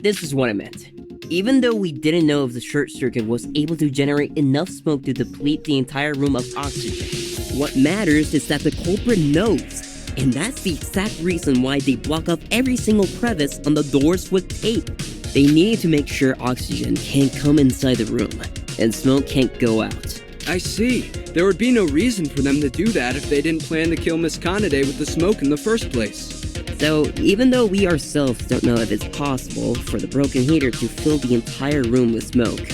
This is what I meant. Even though we didn't know if the short circuit was able to generate enough smoke to deplete the entire room of oxygen, what matters is that the culprit knows. And that's the exact reason why they block up every single crevice on the doors with tape. They need to make sure oxygen can't come inside the room, and smoke can't go out. I see. There would be no reason for them to do that if they didn't plan to kill Miss Kanade with the smoke in the first place. So, even though we ourselves don't know if it's possible for the broken heater to fill the entire room with smoke,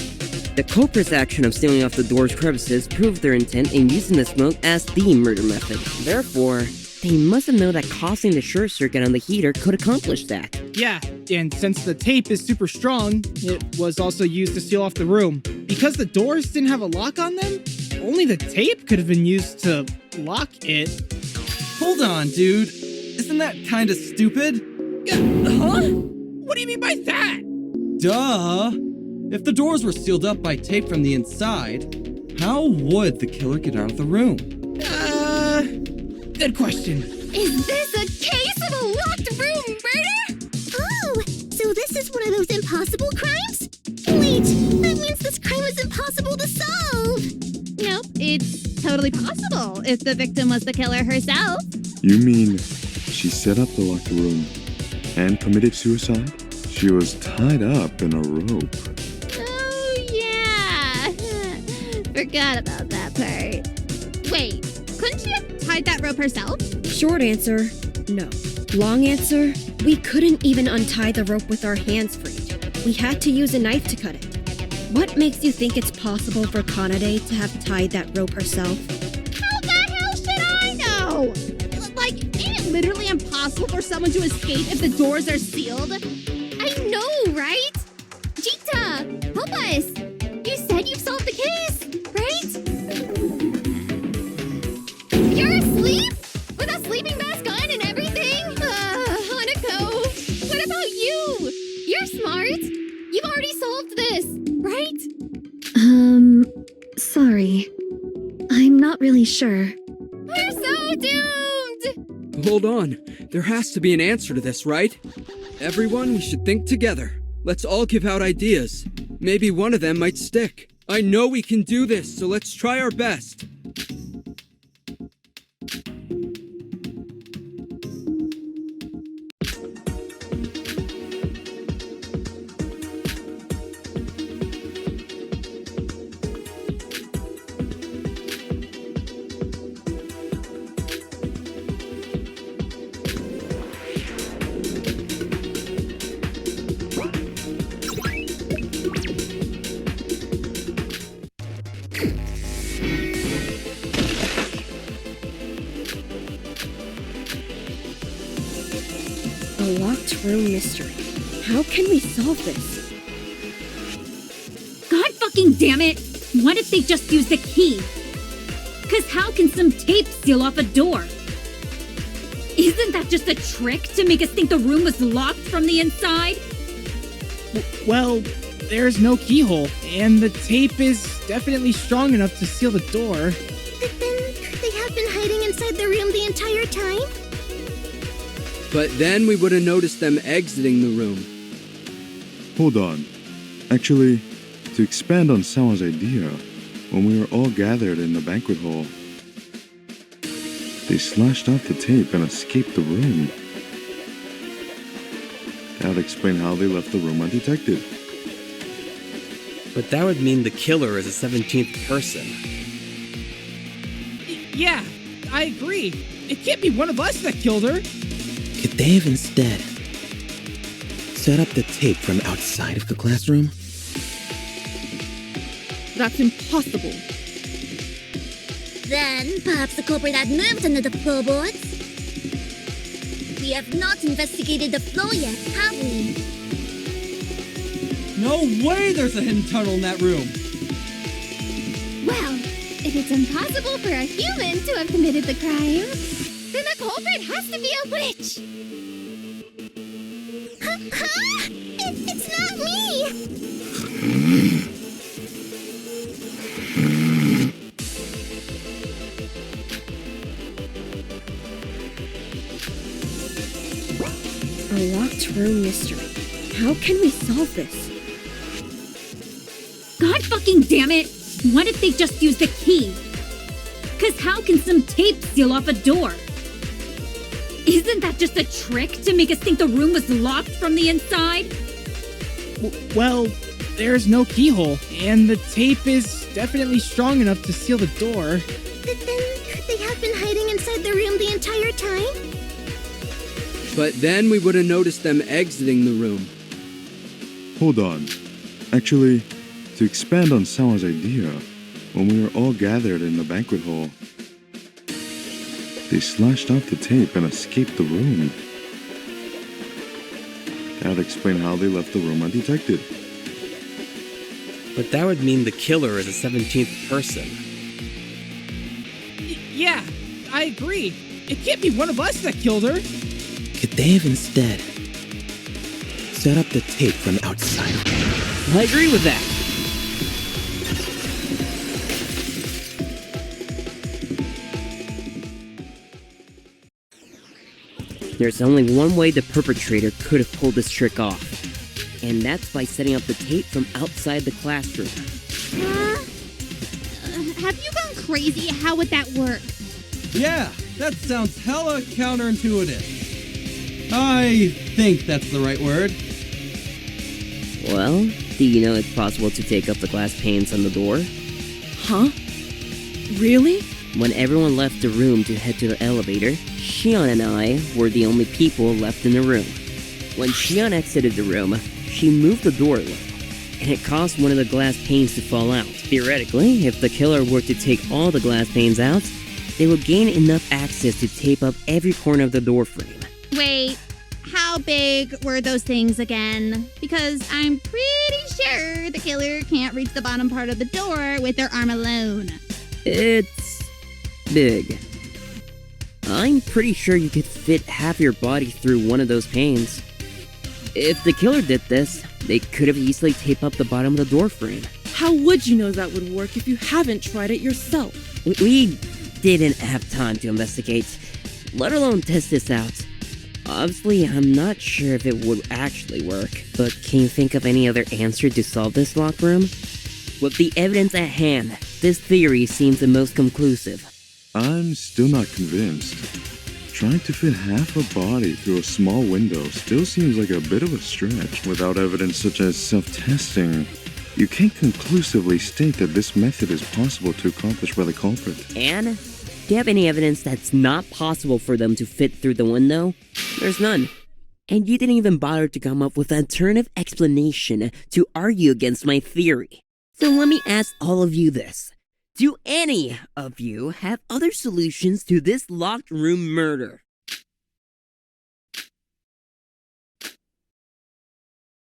the culprit's action of sealing off the door's crevices proved their intent in using the smoke as the murder method. Therefore, they must have known that causing the short circuit on the heater could accomplish that. Yeah, and since the tape is super strong, it was also used to seal off the room. Because the doors didn't have a lock on them, only the tape could have been used to lock it. Hold on, dude. Isn't that kinda stupid? Huh? What do you mean by that? Duh! If the doors were sealed up by tape from the inside, how would the killer get out of the room? Good question. Is this a case of a locked room murder? Oh, so this is one of those impossible crimes? Wait, that means this crime is impossible to solve. Nope, it's totally possible if the victim was the killer herself. You mean she set up the locked room and committed suicide? She was tied up in a rope. Oh, yeah. Forgot about that part. Wait, couldn't she have tied that rope herself? Short answer, no. Long answer, we couldn't even untie the rope with our hands freed. We had to use a knife to cut it. What makes you think it's possible for Kanade to have tied that rope herself? How the hell should I know? Like, ain't it literally impossible for someone to escape if the doors are sealed? I know, right? Jita, help us. You said you've solved the case, right? You're asleep? With a sleeping mask on and everything? Hanako, what about you? You're smart. You've already solved this, right? Sorry. I'm not really sure. We're so doomed! Hold on. There has to be an answer to this, right? Everyone, we should think together. Let's all give out ideas. Maybe one of them might stick. I know we can do this, so let's try our best. A locked room mystery. How can we solve this? God fucking damn it! What if they just use the key? Cause how can some tape seal off a door? Isn't that just a trick to make us think the room was locked from the inside? Well, there's no keyhole, and the tape is definitely strong enough to seal the door. But then, they have been hiding inside the room the entire time? But then we would have noticed them exiting the room. Hold on. Actually, to expand on Sawa's idea, when we were all gathered in the banquet hall, they slashed off the tape and escaped the room. That would explain how they left the room undetected. But that would mean the killer is a 17th person. Yeah, I agree. It can't be one of us that killed her. Could they have instead set up the tape from outside of the classroom? That's impossible. Then, perhaps the culprit had moved under the floorboards? We have not investigated the floor yet, have we? No way there's a hidden tunnel in that room! Well, if it's impossible for a human to have committed the crime, then the culprit has to be a witch! Huh? It's not me! A locked room mystery. How can we solve this? God fucking damn it! What if they just use the key? Cause how can some tape seal off a door? Isn't that just a trick to make us think the room was locked from the inside? Well, there's no keyhole, and the tape is definitely strong enough to seal the door. But then, could they have been hiding inside the room the entire time? But then we would have noticed them exiting the room. Hold on. Actually, to expand on Sawa's idea, when we were all gathered in the banquet hall, they slashed out the tape and escaped the room. That would explain how they left the room undetected. But that would mean the killer is a 17th person. Yeah, I agree. It can't be one of us that killed her. Could they have instead set up the tape from outside? I agree with that. There's only one way the perpetrator could have pulled this trick off, and that's by setting up the tape from outside the classroom. Have you gone crazy? How would that work? Yeah, that sounds hella counterintuitive. I think that's the right word. Well, do you know it's possible to take up the glass panes on the door? Huh? Really? When everyone left the room to head to the elevator, Shion and I were the only people left in the room. When Shion exited the room, she moved the door a little, and it caused one of the glass panes to fall out. Theoretically, if the killer were to take all the glass panes out, they would gain enough access to tape up every corner of the door frame. Wait, how big were those things again? Because I'm pretty sure the killer can't reach the bottom part of the door with their arm alone. It's big. I'm pretty sure you could fit half your body through one of those panes. If the killer did this, they could have easily taped up the bottom of the door frame. How would you know that would work if you haven't tried it yourself? We didn't have time to investigate, let alone test this out. Obviously, I'm not sure if it would actually work, but can you think of any other answer to solve this locked room? With the evidence at hand, this theory seems the most conclusive. I'm still not convinced. Trying to fit half a body through a small window still seems like a bit of a stretch. Without evidence such as self-testing, you can't conclusively state that this method is possible to accomplish by the culprit. And? Do you have any evidence that's not possible for them to fit through the window? There's none. And you didn't even bother to come up with an alternative explanation to argue against my theory. So let me ask all of you this. Do any of you have other solutions to this locked room murder?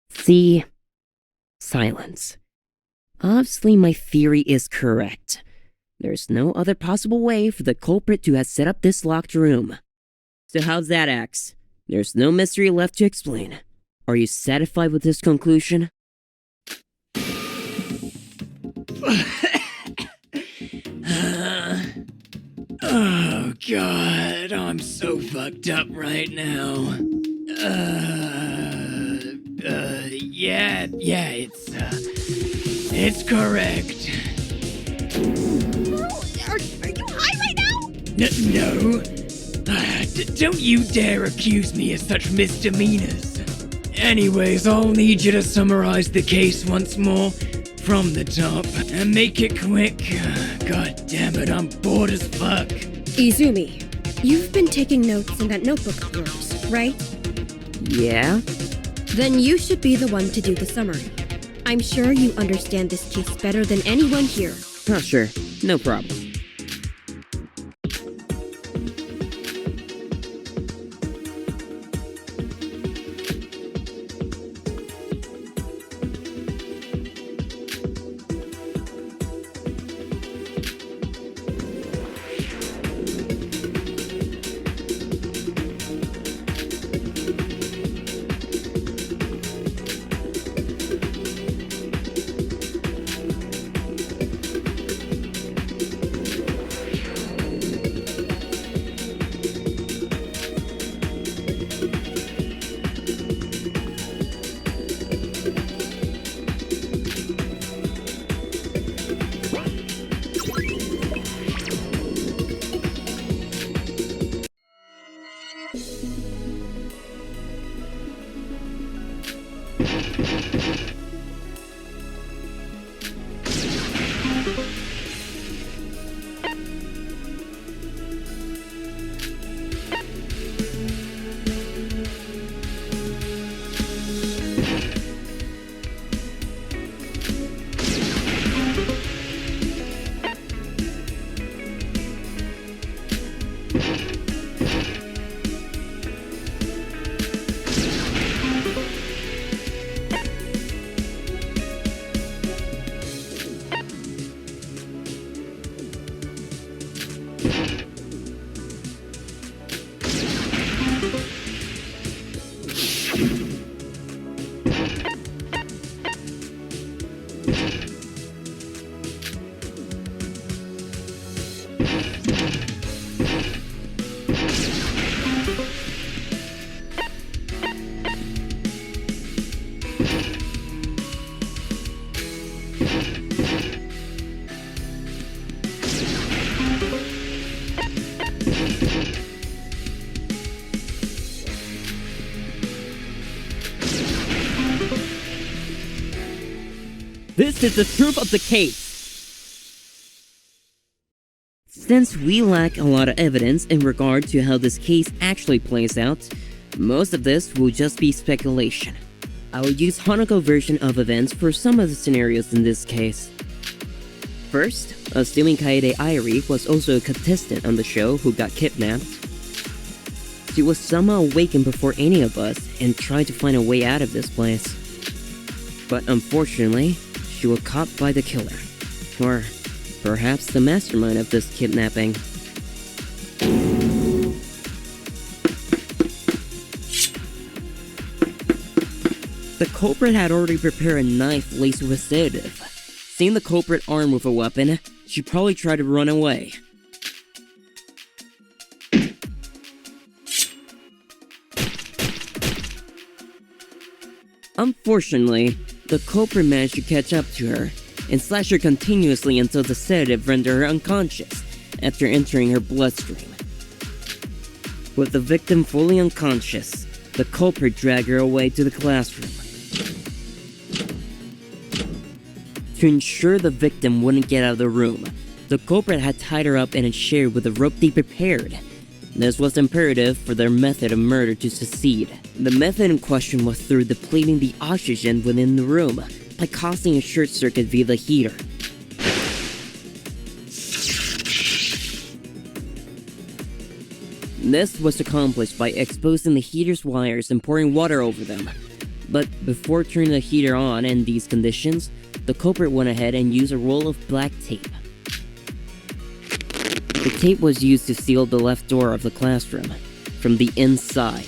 See? Silence. Obviously, my theory is correct. There's no other possible way for the culprit to have set up this locked room. So how's that, Axe? There's no mystery left to explain. Are you satisfied with this conclusion? Oh god, I'm so fucked up right now. Yeah, it's correct. Are you high right now? No. Don't you dare accuse me of such misdemeanors. Anyways, I'll need you to summarize the case once more from the top and make it quick. God damn it, I'm bored as fuck. Izumi, you've been taking notes in that notebook of yours, right? Yeah? Then you should be the one to do the summary. I'm sure you understand this case better than anyone here. Oh, sure. No problem. This is the truth of the case. Since we lack a lot of evidence in regard to how this case actually plays out, most of this will just be speculation. I will use Hanako version of events for some of the scenarios in this case. First, assuming Kaede Airi was also a contestant on the show who got kidnapped, she was somehow awakened before any of us and tried to find a way out of this place. But unfortunately, she was caught by the killer. Or perhaps the mastermind of this kidnapping. The culprit had already prepared a knife laced with sedative. Seeing the culprit armed with a weapon, she probably tried to run away. Unfortunately, the culprit managed to catch up to her and slash her continuously until the sedative rendered her unconscious after entering her bloodstream. With the victim fully unconscious, the culprit dragged her away to the classroom. To ensure the victim wouldn't get out of the room, the culprit had tied her up in a chair with a rope they prepared. This was imperative for their method of murder to succeed. The method in question was through depleting the oxygen within the room by causing a short circuit via the heater. This was accomplished by exposing the heater's wires and pouring water over them. But before turning the heater on in these conditions, the culprit went ahead and used a roll of black tape. The tape was used to seal the left door of the classroom from the inside.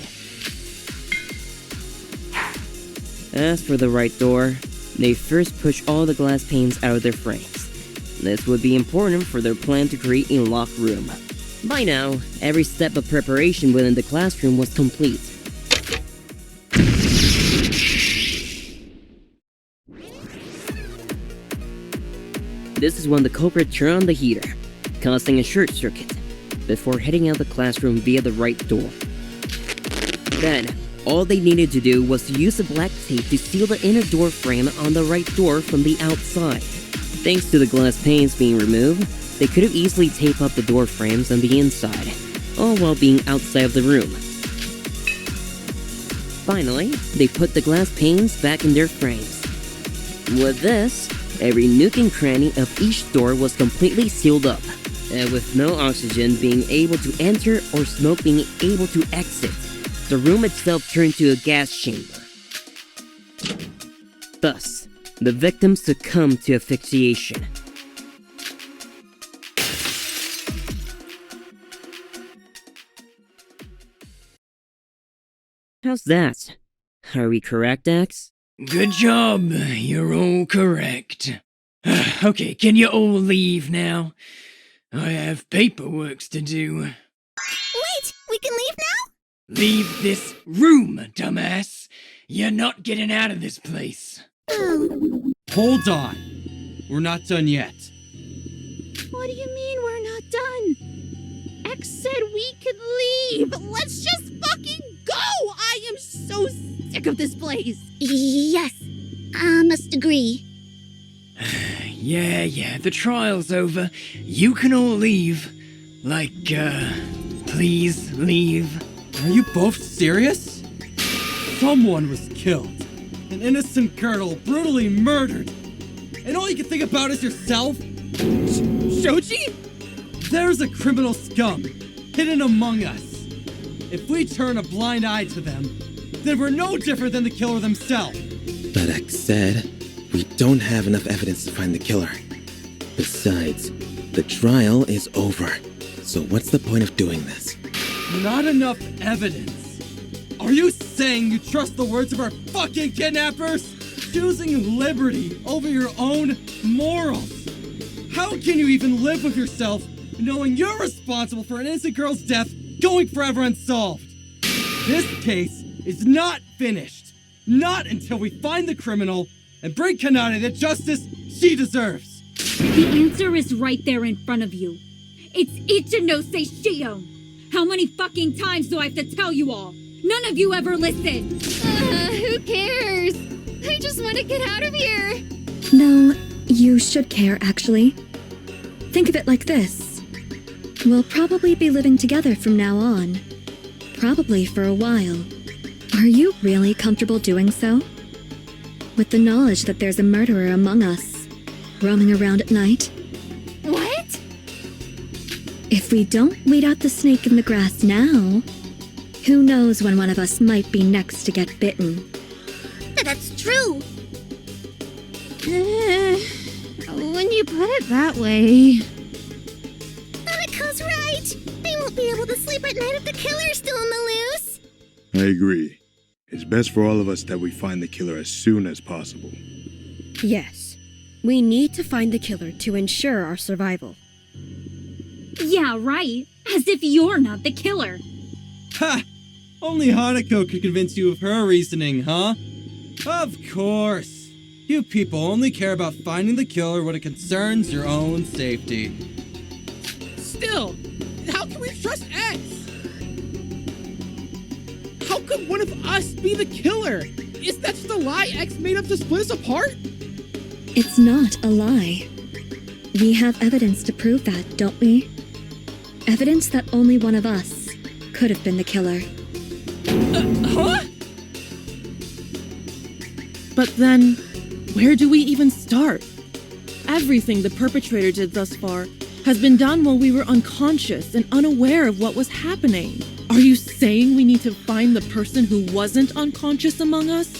As for the right door, they first pushed all the glass panes out of their frames. This would be important for their plan to create a locked room. By now, every step of preparation within the classroom was complete. This is when the culprit turned on the heater, causing a short circuit, before heading out the classroom via the right door. Then, all they needed to do was to use the black tape to seal the inner door frame on the right door from the outside. Thanks to the glass panes being removed, they could have easily taped up the door frames on the inside, all while being outside of the room. Finally, they put the glass panes back in their frames. With this, every nook and cranny of each door was completely sealed up, and with no oxygen being able to enter or smoke being able to exit, the room itself turned to a gas chamber. Thus, the victim succumbed to asphyxiation. How's that? Are we correct, X? Good job, you're all correct. Okay, can you all leave now? I have paperwork to do. Wait, we can leave now? Leave this room, dumbass. You're not getting out of this place. Oh. Hold on. We're not done yet. What do you mean we're not done? X said we could leave. Let's just sick of this place! Yes, I must agree. Yeah, the trial's over. You can all leave. Please leave. Are you both serious? Someone was killed. An innocent girl brutally murdered. And all you can think about is yourself? Shoji? There's a criminal scum hidden among us. If we turn a blind eye to them, then we're no different than the killer themselves. But X said, we don't have enough evidence to find the killer. Besides, the trial is over. So what's the point of doing this? Not enough evidence. Are you saying you trust the words of our fucking kidnappers? Choosing liberty over your own morals. How can you even live with yourself knowing you're responsible for an innocent girl's death going forever unsolved? This case is not finished. Not until we find the criminal and bring Kanade the justice she deserves. The answer is right there in front of you. It's Ichinose Shion. How many fucking times do I have to tell you all? None of you ever listen. Who cares? I just want to get out of here. No, you should care, actually. Think of it like this. We'll probably be living together from now on. Probably for a while. Are you really comfortable doing so? With the knowledge that there's a murderer among us, roaming around at night? What? If we don't weed out the snake in the grass now, who knows when one of us might be next to get bitten. That's true. When you put it that way. Aniko's right. They won't be able to sleep at night if the killer's still on the loose. I agree. It's best for all of us that we find the killer as soon as possible. Yes. We need to find the killer to ensure our survival. Yeah, right. As if you're not the killer. Ha! Only Hanako could convince you of her reasoning, huh? Of course. You people only care about finding the killer when it concerns your own safety. Still, how can we trust X? How could one of us be the killer? Is that just a lie X made up to split us apart? It's not a lie. We have evidence to prove that, don't we? Evidence that only one of us could have been the killer. Huh? But then, where do we even start? Everything the perpetrator did thus far has been done while we were unconscious and unaware of what was happening. Are you saying we need to find the person who wasn't unconscious among us?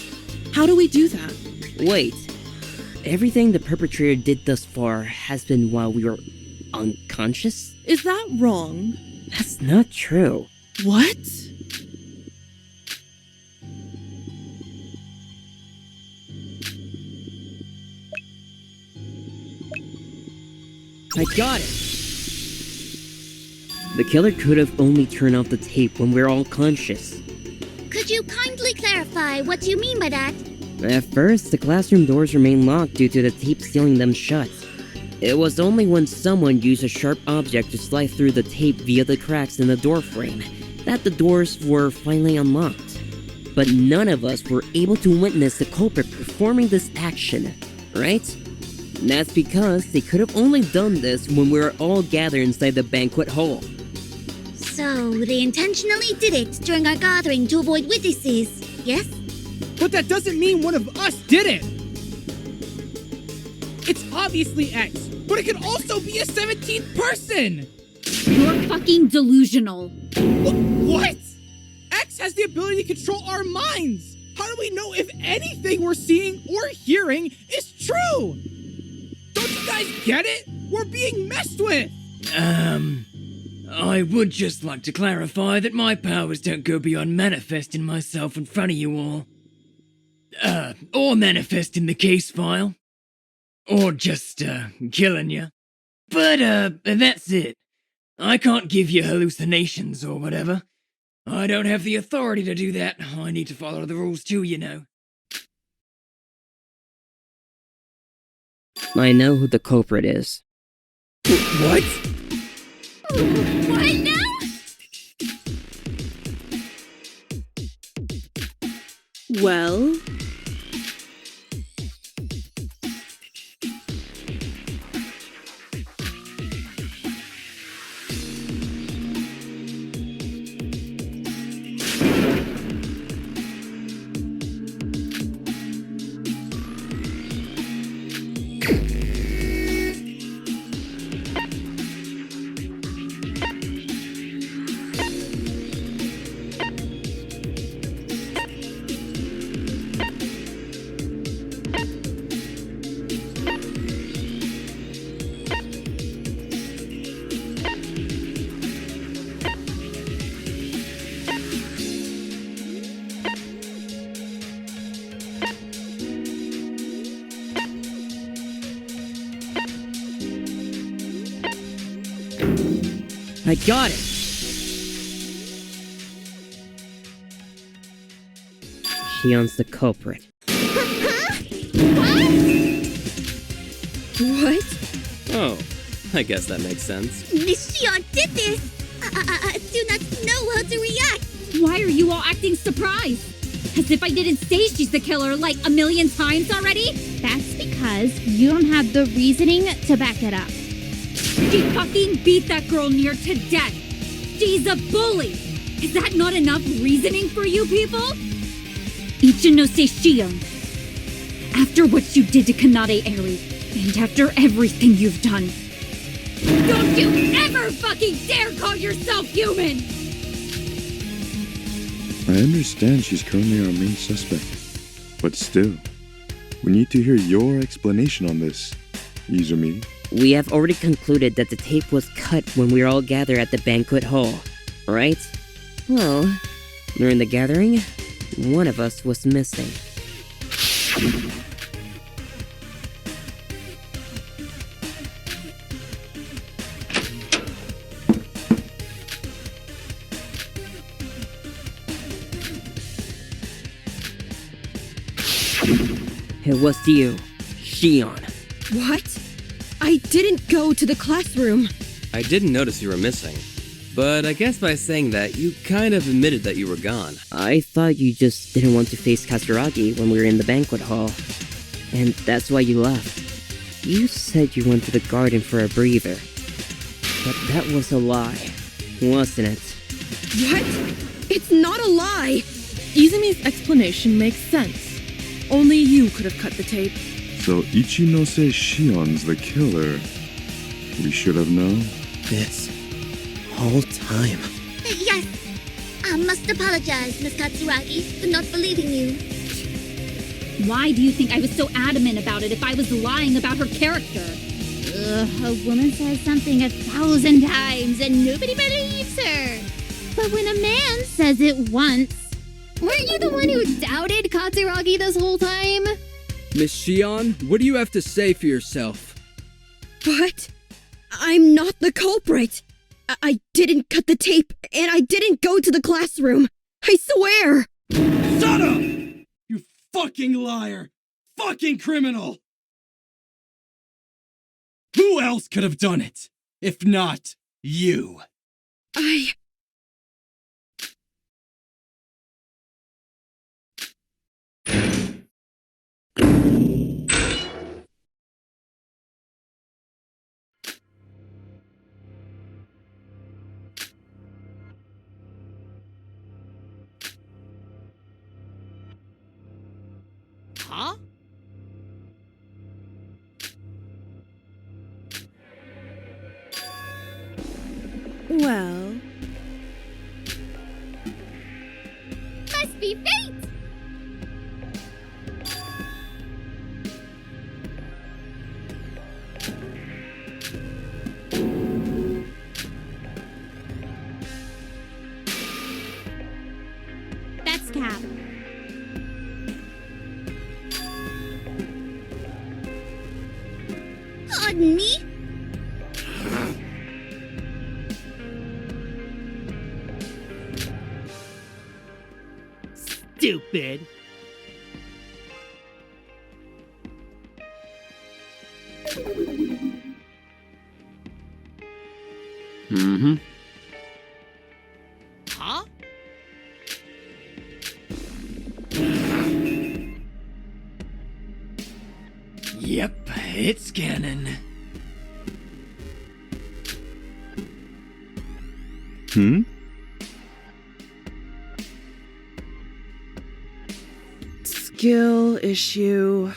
How do we do that? Wait. Everything the perpetrator did thus far has been while we were unconscious? Is that wrong? That's not true. What? I got it! The killer could have only turned off the tape when we're all conscious. Could you kindly clarify what you mean by that? At first, the classroom doors remained locked due to the tape sealing them shut. It was only when someone used a sharp object to slide through the tape via the cracks in the door frame that the doors were finally unlocked. But none of us were able to witness the culprit performing this action, right? That's because they could have only done this when we were all gathered inside the banquet hall. So, they intentionally did it during our gathering to avoid witnesses, yes? But that doesn't mean one of us did it! It's obviously X, but it could also be a 17th person! You're fucking delusional. What? X has the ability to control our minds! How do we know if anything we're seeing or hearing is true? Don't you guys get it? We're being messed with! I would just like to clarify that my powers don't go beyond manifesting myself in front of you all. Or manifesting the case file. Or just, killing you. But, that's it. I can't give you hallucinations or whatever. I don't have the authority to do that. I need to follow the rules too, you know. I know who the culprit is. What? What now? Well? I got it! Shion's the culprit. What? Oh, I guess that makes sense. Miss Shion did this! Do not know how to react! Why are you all acting surprised? As if I didn't say she's the killer like a million times already? That's because you don't have the reasoning to back it up. She fucking beat that girl near to death. She's a bully. Is that not enough reasoning for you people? Ichinose Shion. After what you did to Kanade Eri, and after everything you've done, don't you ever fucking dare call yourself human! I understand she's currently our main suspect, but still, we need to hear your explanation on this, Izumi. We have already concluded that the tape was cut when we were all gathered at the banquet hall, right? Well, during the gathering, one of us was missing. It was you, Shion. What? I didn't go to the classroom. I didn't notice you were missing, but I guess by saying that, you kind of admitted that you were gone. I thought you just didn't want to face Katsuragi when we were in the banquet hall. And that's why you left. You said you went to the garden for a breather. But that was a lie, wasn't it? What? It's not a lie! Izumi's explanation makes sense. Only you could have cut the tape. So Ichinose Shion's the killer. We should have known. This whole time. Yes. I must apologize, Miss Katsuragi, for not believing you. Why do you think I was so adamant about it if I was lying about her character? A woman says something 1,000 times and nobody believes her. But when a man says it once... Weren't you the one who doubted Katsuragi this whole time? Miss Shion, what do you have to say for yourself? But I'm not the culprit. I didn't cut the tape, and I didn't go to the classroom. I swear! Shut up! You fucking liar! Fucking criminal! Who else could have done it, if not you? Huh? Well... Must be fate! That's Cap. Pardon me? Stupid. Mm-hmm. Huh? it's canon. Hmm? Skill issue.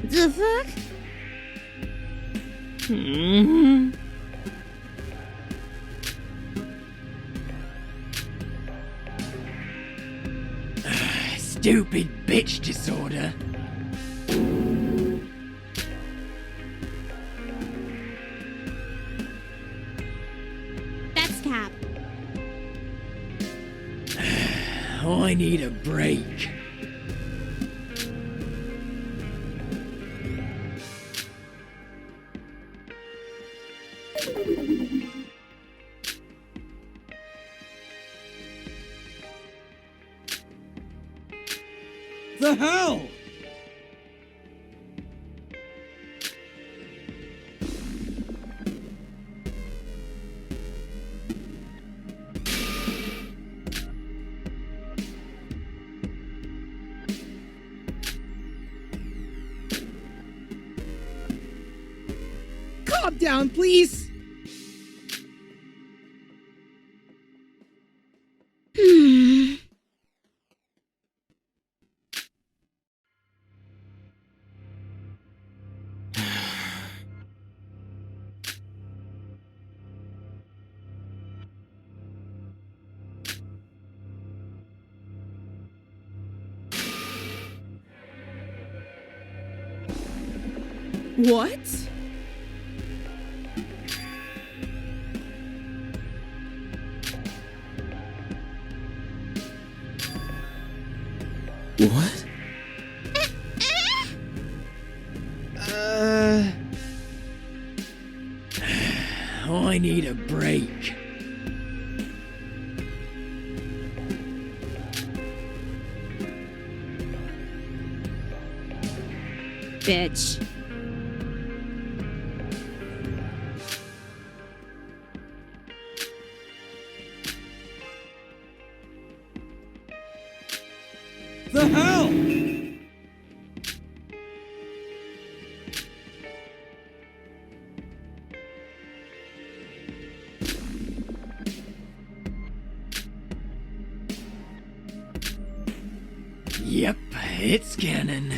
The fuck? Stupid bitch disorder. That's Cap. I need a break. The hell? Calm down, please. What? What? I need a break. Bitch. The hell? Yep, it's canon.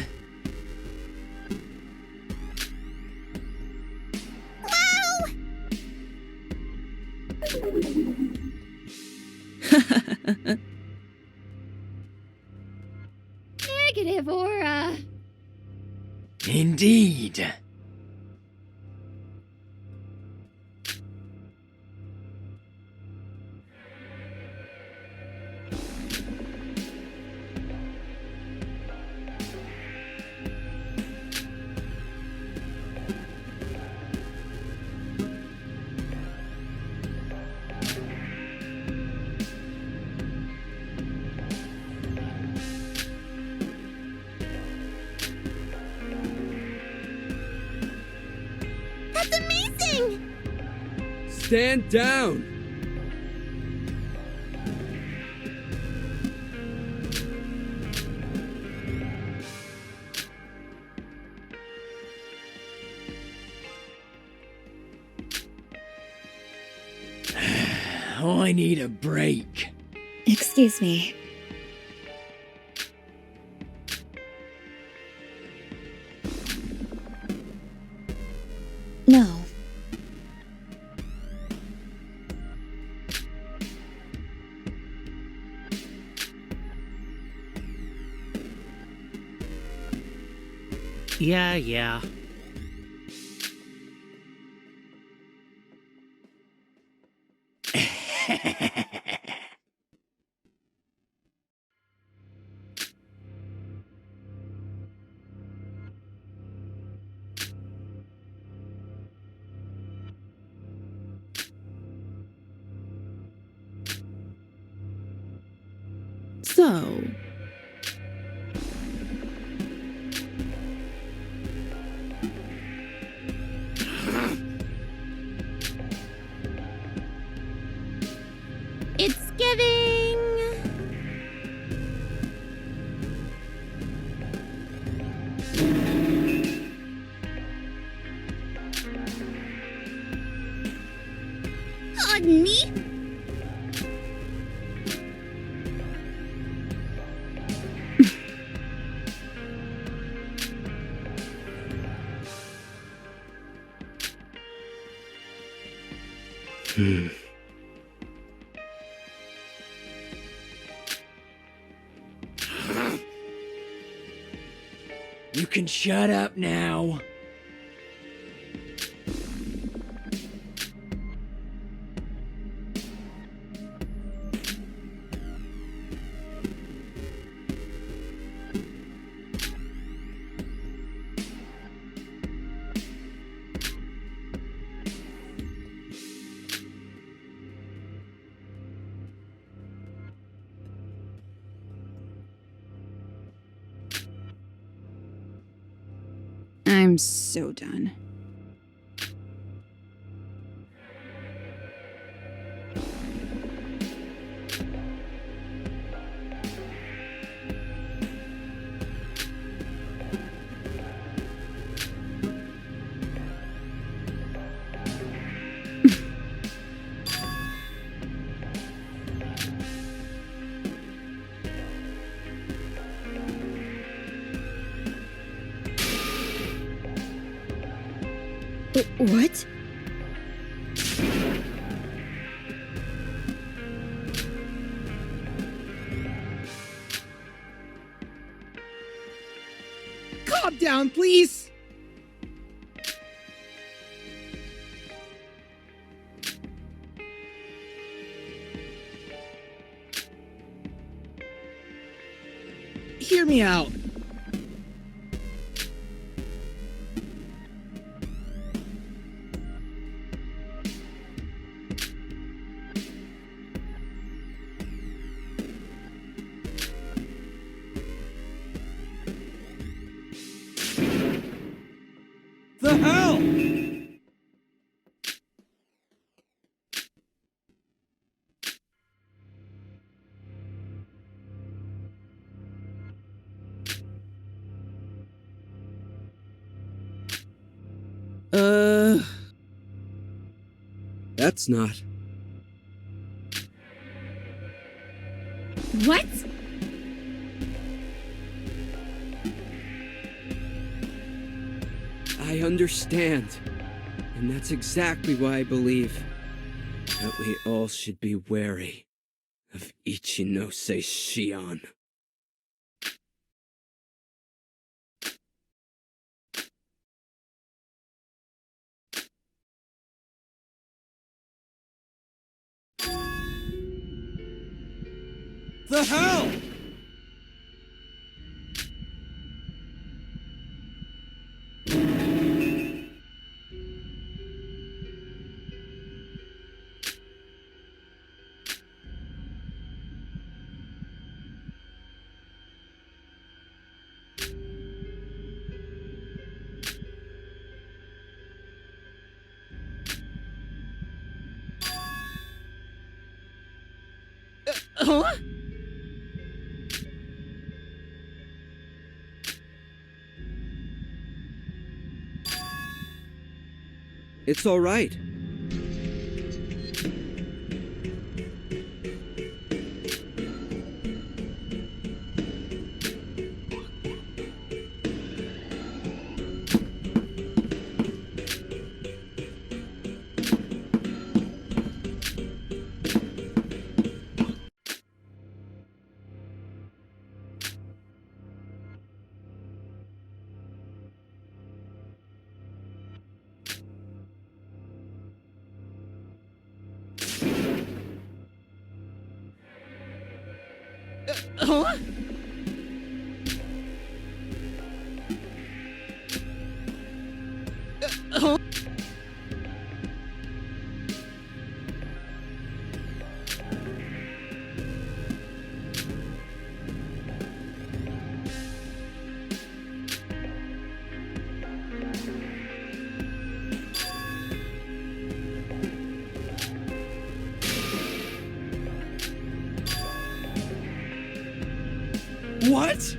Negative aura. Indeed. That's amazing! Stand down! I need a break. Excuse me. No. Yeah. So, Giving. Pardon me? You can shut up now. I'm so done. What? Calm down, please! Hear me out. The hell? That's not. What? I understand. And that's exactly why I believe that we all should be wary of Ichinose Shion. The hell? Huh? It's all right. Huh? Huh? What?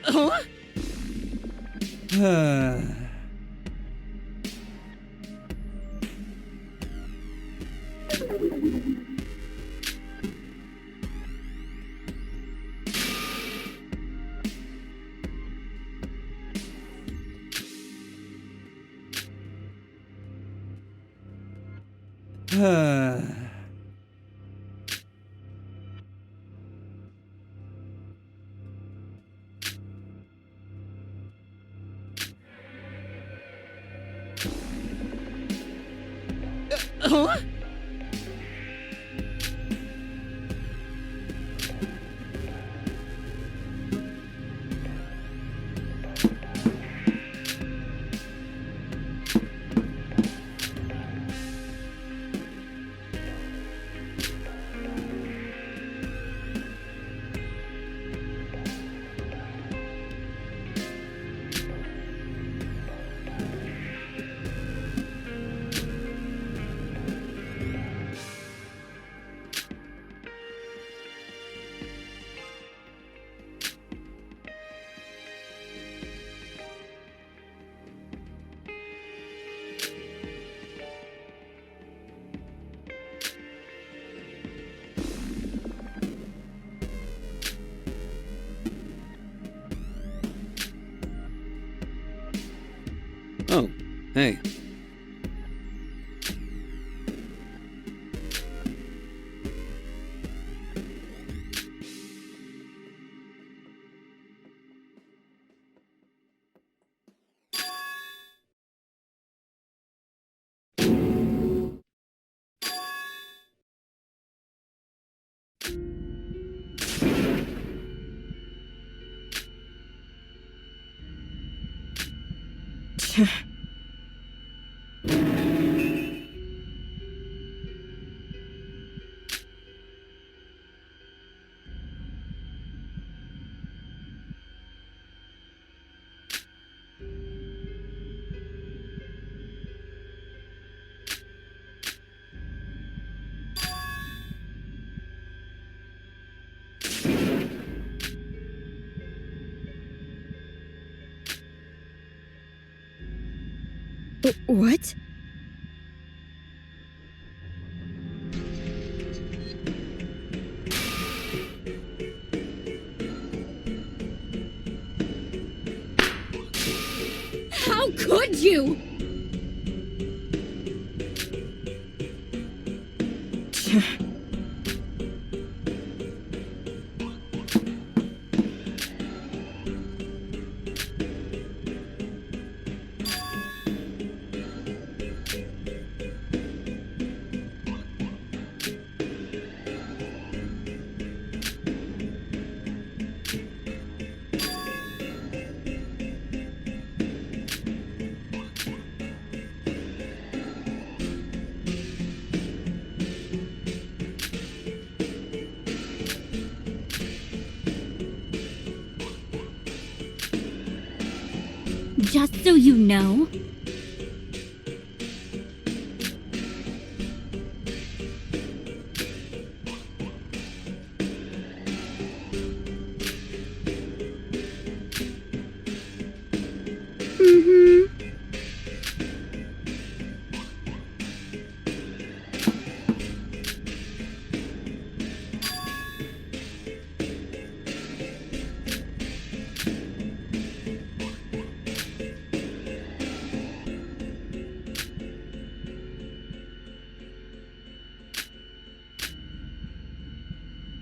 Huh? Huh? Oh, hey. What? How could you? Just so you know,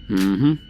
Mm-hmm.